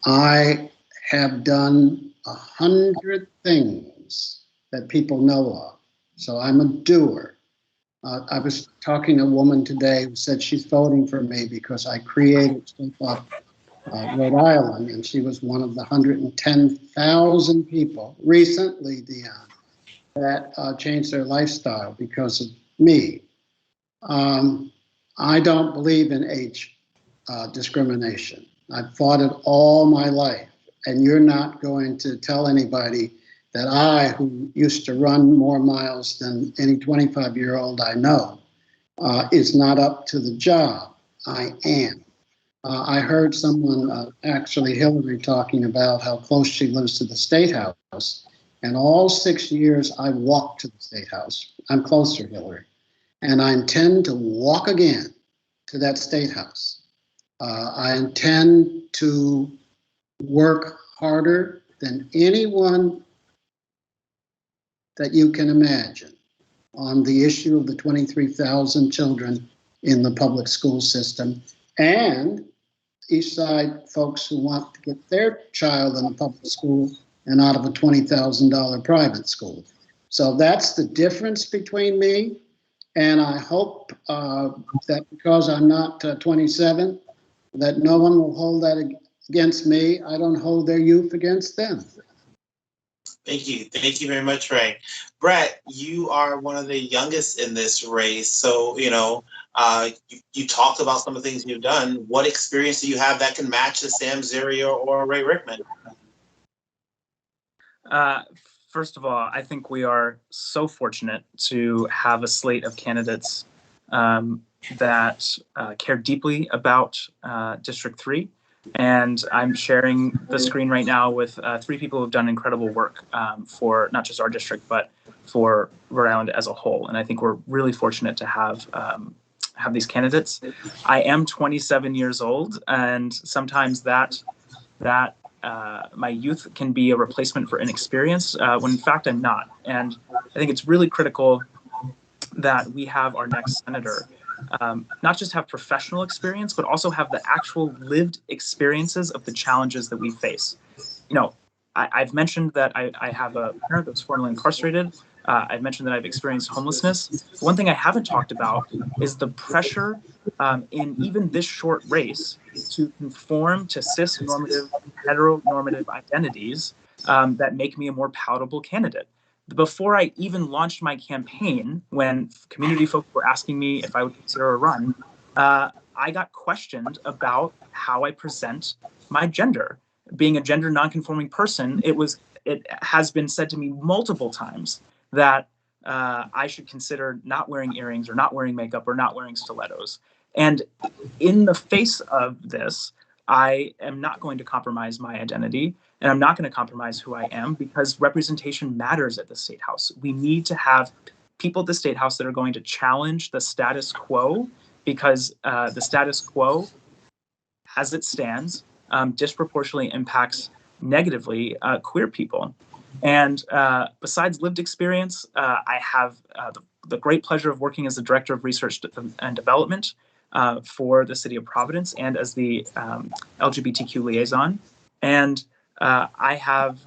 I have done 100 things that people know of, so I'm a doer. I was talking to a woman today who said she's voting for me because I created Step Up Rhode Island, and she was one of the 110,000 people recently, Dion, that changed their lifestyle because of me. I don't believe in age discrimination. I've fought it all my life, and you're not going to tell anybody that I, who used to run more miles than any 25-year-old I know, is not up to the job. I am. I heard someone, actually Hillary, talking about how close she lives to the State House, and all 6 years I walked to the State House. I'm closer, Hillary, and I intend to walk again to that State House. I intend to work harder than anyone that you can imagine on the issue of the 23,000 children in the public school system and East Side folks who want to get their child in a public school and out of a $20,000 private school. So that's the difference between me. And I hope that because I'm not 27, that no one will hold that against me. I don't hold their youth against them. Thank you. Thank you very much, Ray. Brett, you are one of the youngest in this race. So, you talked about some of the things you've done. What experience do you have that can match the Sam Zerier or Ray Rickman? First of all, I think we are so fortunate to have a slate of candidates that care deeply about District 3. And I'm sharing the screen right now with 3 people who've done incredible work for not just our district, but for Rhode Island as a whole. And I think we're really fortunate to have these candidates. I am 27 years old, and sometimes that my youth can be a replacement for inexperience, when in fact I'm not. And I think it's really critical that we have our next senator not just have professional experience, but also have the actual lived experiences of the challenges that we face. I've mentioned that I have a parent that's formerly incarcerated. I've mentioned that I've experienced homelessness. One thing I haven't talked about is the pressure in even this short race to conform to cis-normative, heteronormative identities that make me a more palatable candidate. Before I even launched my campaign, when community folks were asking me if I would consider a run, I got questioned about how I present my gender. Being a gender nonconforming person, it has been said to me multiple times that I should consider not wearing earrings or not wearing makeup or not wearing stilettos. And in the face of this, I am not going to compromise my identity, and I'm not going to compromise who I am, because representation matters at the State House. We need to have people at the State House that are going to challenge the status quo, because the status quo, as it stands, disproportionately impacts negatively queer people. And besides lived experience, I have the great pleasure of working as the Director of Research and Development for the City of Providence and as the LGBTQ liaison. And I have,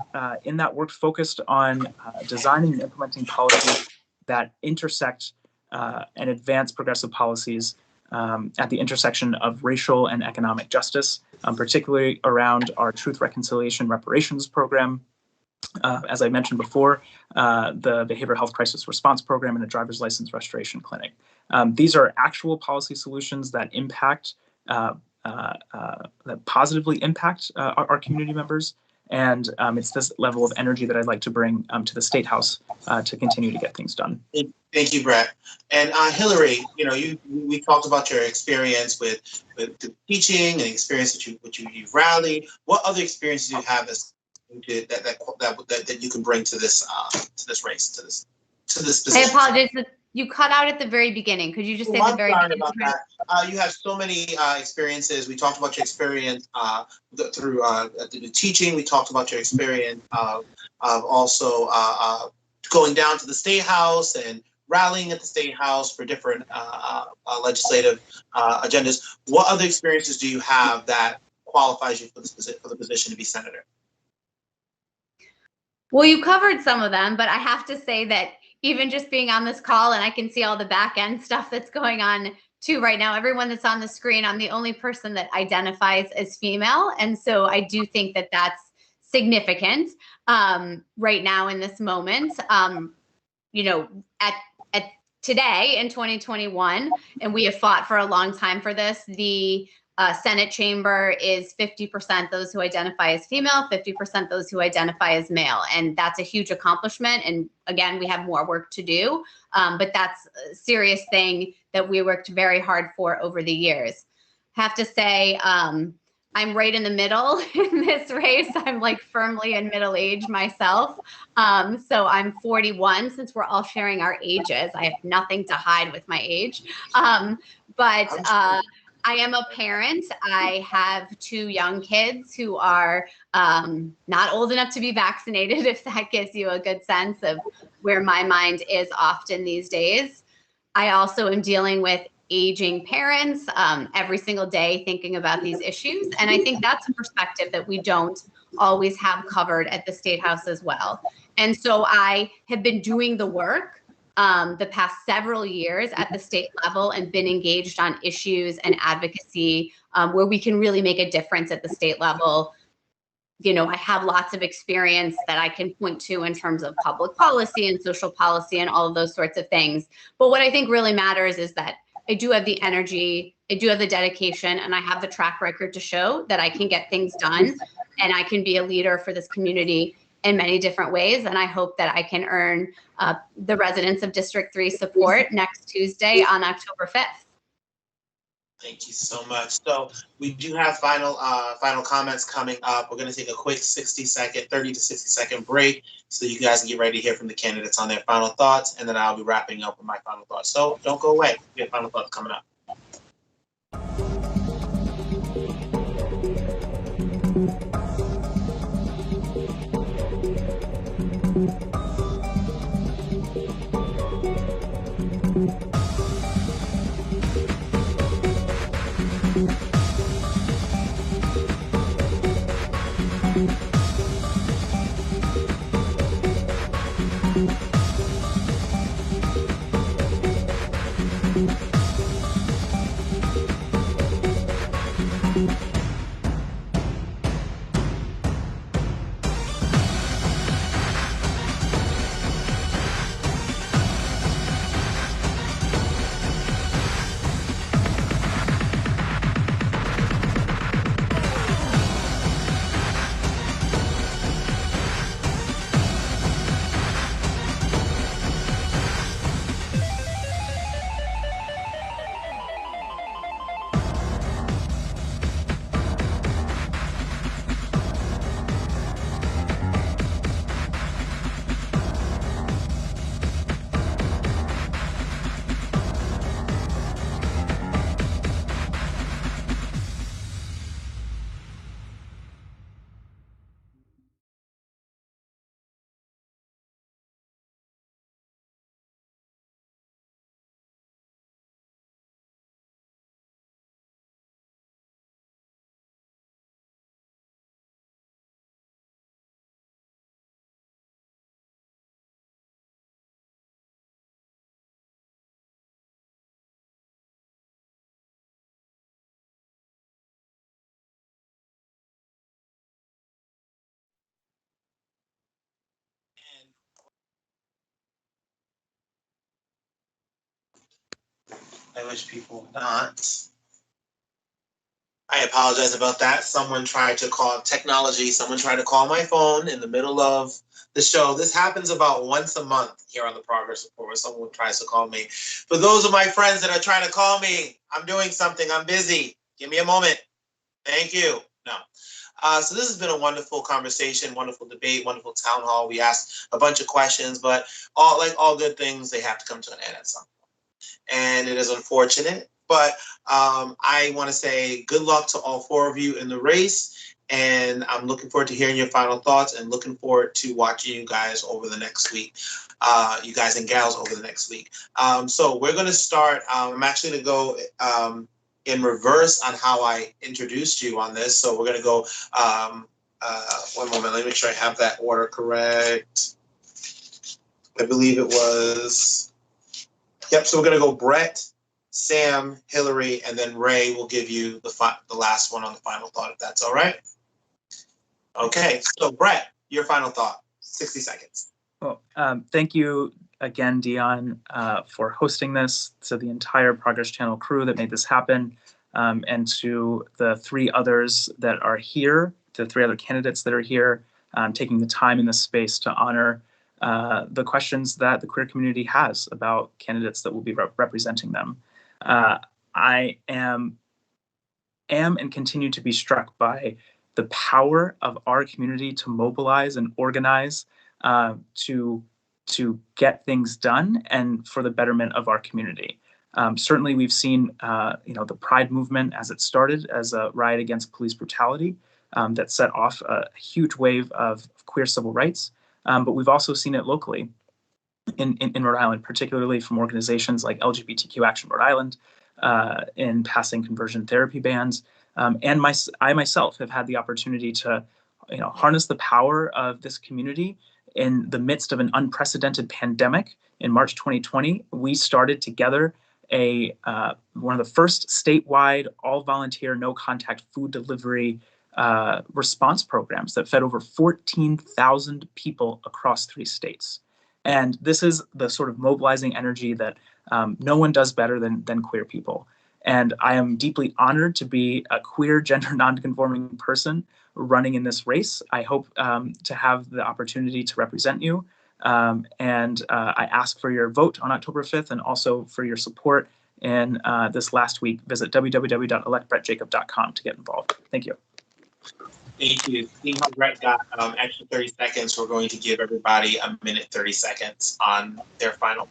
in that work, focused on designing and implementing policies that intersect and advance progressive policies at the intersection of racial and economic justice, particularly around our Truth, Reconciliation, Reparations program. As I mentioned before, the Behavioral Health Crisis Response Program and a Driver's License Restoration Clinic. These are actual policy solutions that impact, that positively impact our community members. And it's this level of energy that I'd like to bring to the State House to continue to get things done. Thank you, Brett. And Hillary, we talked about your experience with teaching and experience that you've rallied. What other experiences do you have that you can bring to this race, to this position? I apologize. You cut out at the very beginning. Could you just say the very beginning? About that. You have so many experiences. We talked about your experience through the teaching. We talked about your experience of also going down to the State House and rallying at the State House for different legislative agendas. What other experiences do you have that qualifies you for the position to be senator? Well, you covered some of them, but I have to say that even just being on this call, and I can see all the back end stuff that's going on too right now, everyone that's on the screen, I'm the only person that identifies as female. And so I do think that that's significant right now in this moment. At today in 2021, and we have fought for a long time for this, the Senate chamber is 50% those who identify as female, 50% those who identify as male. And that's a huge accomplishment. And again, we have more work to do, but that's a serious thing that we worked very hard for over the years. Have to say, I'm right in the middle in this race. I'm like firmly in middle age myself. So I'm 41, since we're all sharing our ages. I have nothing to hide with my age. I am a parent. I have 2 young kids who are not old enough to be vaccinated, if that gives you a good sense of where my mind is often these days. I also am dealing with aging parents every single day, thinking about these issues. And I think that's a perspective that we don't always have covered at the State House as well. And so I have been doing the work the past several years at the state level and been engaged on issues and advocacy where we can really make a difference at the state level. I have lots of experience that I can point to in terms of public policy and social policy and all of those sorts of things. But what I think really matters is that I do have the energy, I do have the dedication, and I have the track record to show that I can get things done and I can be a leader for this community in many different ways. And I hope that I can earn the residents of District 3 support next Tuesday on October 5th. Thank you so much. So we do have final comments coming up. We're going to take a quick 30 to 60 second break so you guys can get ready to hear from the candidates on their final thoughts. And then I'll be wrapping up with my final thoughts. So don't go away. We have final thoughts coming up. I wish people would not. I apologize about that. Someone tried to call my phone in the middle of the show. This happens about once a month here on the Progress Report where someone tries to call me. For those of my friends that are trying to call me, I'm doing something. I'm busy. Give me a moment. Thank you. No. So this has been a wonderful conversation, wonderful debate, wonderful town hall. We asked a bunch of questions, but all good things, they have to come to an end at some point. And it is unfortunate, but I want to say good luck to all four of you in the race. And I'm looking forward to hearing your final thoughts and looking forward to watching you guys over the next week. You guys and gals over the next week. So we're going to start. I'm actually going to go in reverse on how I introduced you on this. So we're going to go, one moment, let me make sure I have that order correct. I believe it was, yep, so we're going to go Brett, Sam, Hillary, and then Ray will give you the last one on the final thought, if that's all right. Okay, so Brett, your final thought, 60 seconds. Well, thank you again, Dion, for hosting this, to the entire Progress Channel crew that made this happen, and to the three others that are here, the three other candidates that are here, taking the time in this space to honor the questions that the queer community has about candidates that will be representing them. I am and continue to be struck by the power of our community to mobilize and organize to get things done and for the betterment of our community. Certainly, we've seen the Pride movement as it started as a riot against police brutality that set off a huge wave of queer civil rights. But we've also seen it locally in Rhode Island, particularly from organizations like LGBTQ Action Rhode Island in passing conversion therapy bans. And I myself have had the opportunity to harness the power of this community in the midst of an unprecedented pandemic. In March 2020, we started together one of the first statewide all-volunteer, no-contact food delivery response programs that fed over 14,000 people across 3 states. And this is the sort of mobilizing energy that no one does better than queer people. And I am deeply honored to be a queer, gender non-conforming person running in this race. I hope to have the opportunity to represent you. And I ask for your vote on October 5th and also for your support in this last week. Visit www.electbrettjacob.com to get involved. Thank you. Thank you. Seeing how Brett got extra 30 seconds, we're going to give everybody a minute 30 seconds on their final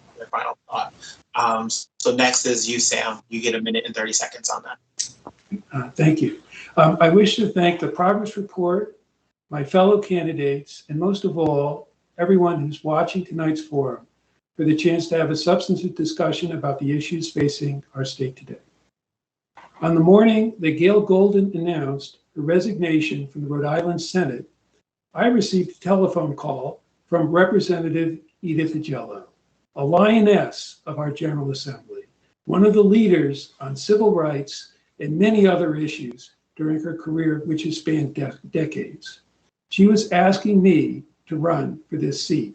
thought. So next is you, Sam. You get a minute and 30 seconds on that. Thank you. I wish to thank the Progress Report, my fellow candidates, and most of all, everyone who's watching tonight's forum for the chance to have a substantive discussion about the issues facing our state today. On the morning that Gail Golden announced her resignation from the Rhode Island Senate, I received a telephone call from Representative Edith Agello, a lioness of our General Assembly, one of the leaders on civil rights and many other issues during her career, which has spanned decades. She was asking me to run for this seat.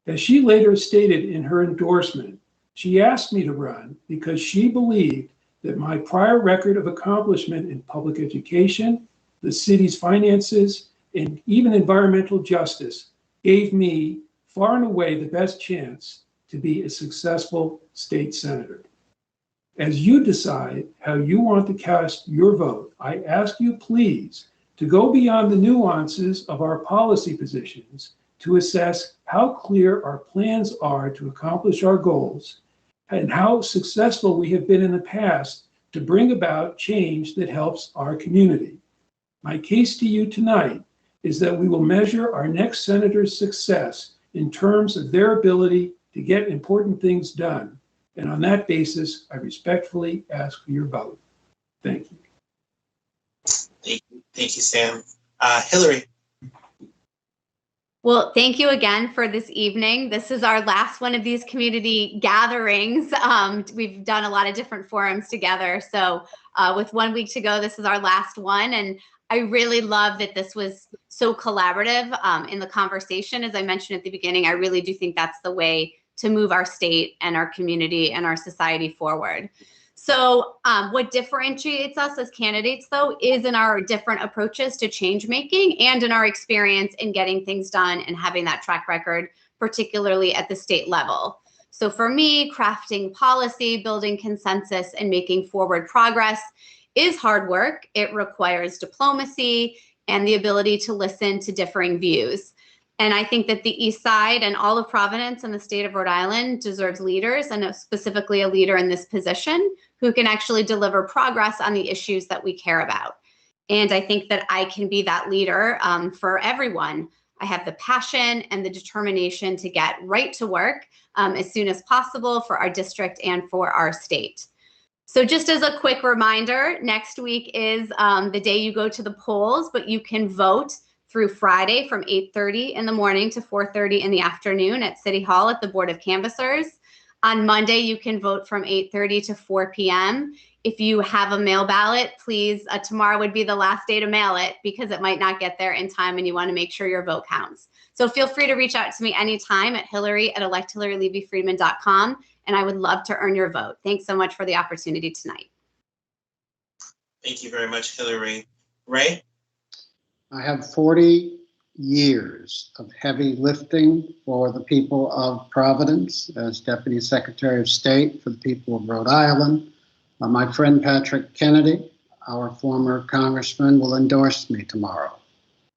As she later stated in her endorsement, she asked me to run because she believed that my prior record of accomplishment in public education, the city's finances, and even environmental justice gave me far and away the best chance to be a successful state senator. As you decide how you want to cast your vote, I ask you please to go beyond the nuances of our policy positions to assess how clear our plans are to accomplish our goals and how successful we have been in the past to bring about change that helps our community. My case to you tonight is that we will measure our next senator's success in terms of their ability to get important things done. And on that basis, I respectfully ask for your vote. Thank you. Thank you, Sam. Hillary. Well, thank you again for this evening. This is our last one of these community gatherings. We've done a lot of different forums together. So with 1 week to go, this is our last one. And I really love that this was so collaborative in the conversation. As I mentioned at the beginning, I really do think that's the way to move our state and our community and our society forward. So what differentiates us as candidates, though, is in our different approaches to change making and in our experience in getting things done and having that track record, particularly at the state level. So for me, crafting policy, building consensus, and making forward progress is hard work. It requires diplomacy and the ability to listen to differing views. And I think that the East Side and all of Providence and the state of Rhode Island deserves leaders, and specifically a leader in this position who can actually deliver progress on the issues that we care about. And I think that I can be that leader for everyone. I have the passion and the determination to get right to work as soon as possible for our district and for our state. So just as a quick reminder, next week is the day you go to the polls, but you can vote through Friday from 8:30 in the morning to 4:30 in the afternoon at City Hall at the Board of Canvassers. On Monday, you can vote from 8:30 to 4 p.m. If you have a mail ballot, please, tomorrow would be the last day to mail it because it might not get there in time and you want to make sure your vote counts. So feel free to reach out to me anytime at hillary@electhillarylevyfriedman.com, and I would love to earn your vote. Thanks so much for the opportunity tonight. Thank you very much, Hillary. Ray? I have 40 years of heavy lifting for the people of Providence as Deputy Secretary of State for the people of Rhode Island. My friend Patrick Kennedy, our former congressman, will endorse me tomorrow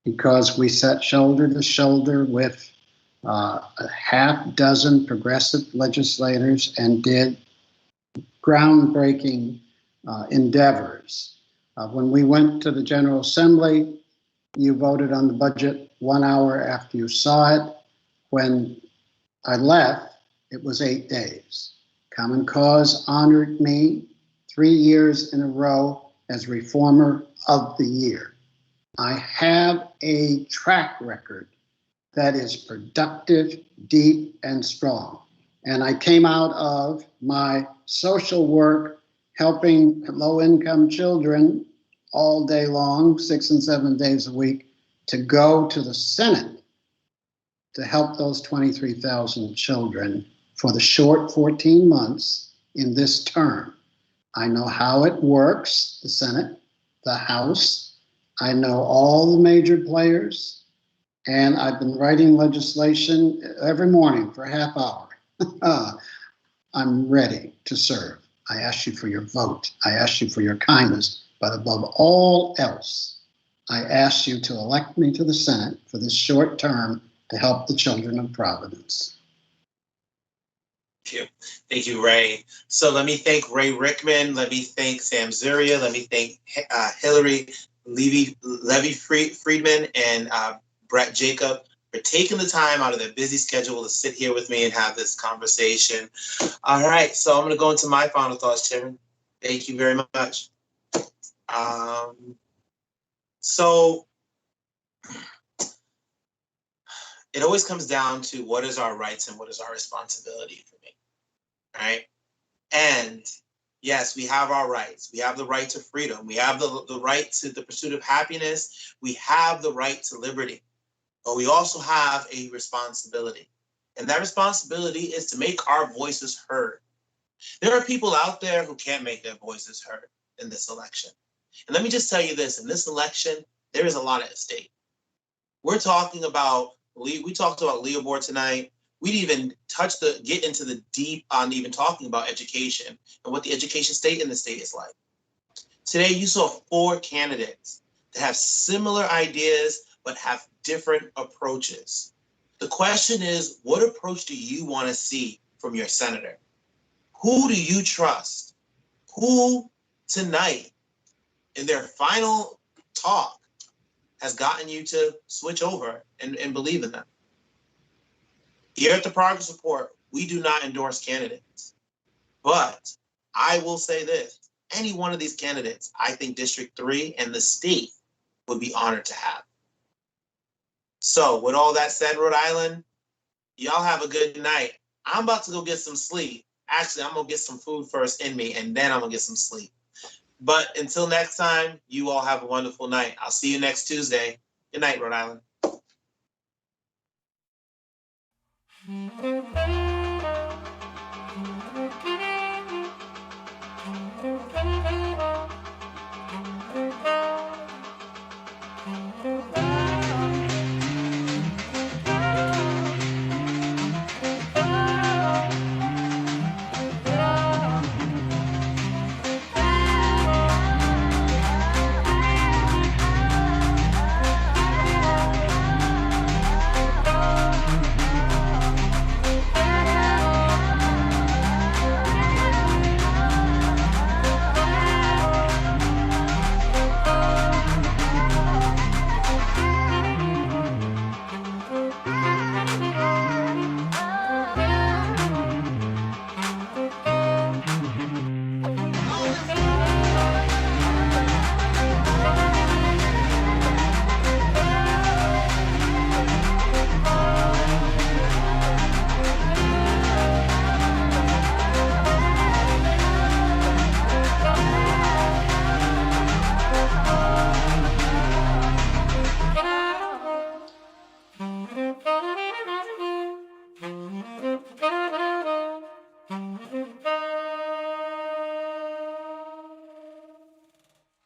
because we sat shoulder to shoulder with a half dozen progressive legislators and did groundbreaking endeavors. When we went to the General Assembly, you voted on the budget 1 hour after you saw it. When I left, it was 8 days. Common Cause honored me 3 years in a row as Reformer of the Year. I have a track record that is productive, deep, and strong. And I came out of my social work helping low-income children all day long, 6 and 7 days a week, to go to the Senate to help those 23,000 children for the short 14 months in this term. I know how it works, the Senate, the House. I know all the major players, and I've been writing legislation every morning for a half hour. I'm ready to serve. I ask you for your vote. I ask you for your kindness. But above all else, I ask you to elect me to the Senate for this short term to help the children of Providence. Thank you. Thank you, Ray. So let me thank Ray Rickman. Let me thank Sam Zuria. Let me thank Hillary Levy-Friedman and Brett Jacob for taking the time out of their busy schedule to sit here with me and have this conversation. All right, so I'm going to go into my final thoughts, Chairman. Thank you very much. So it always comes down to what is our rights and what is our responsibility for me, right? And yes, we have our rights. We have the right to freedom. We have the right to the pursuit of happiness. We have the right to liberty, but we also have a responsibility. And that responsibility is to make our voices heard. There are people out there who can't make their voices heard in this election. And let me just tell you this, in this election, there is a lot at stake. We're talking about, we talked about Leopold tonight. We didn't even get into the deep on even talking about education and what the education state in the state is like. Today, you saw 4 candidates that have similar ideas, but have different approaches. The question is, what approach do you want to see from your senator? Who do you trust? Who tonight, in their final talk, has gotten you to switch over and believe in them? Here at the Progress Report, we do not endorse candidates. But I will say this, any one of these candidates, I think District 3 and the state would be honored to have. So with all that said, Rhode Island, y'all have a good night. I'm about to go get some sleep. Actually, I'm gonna get some food first in me, and then I'm gonna get some sleep. But until next time, you all have a wonderful night. I'll see you next Tuesday. Good night, Rhode Island.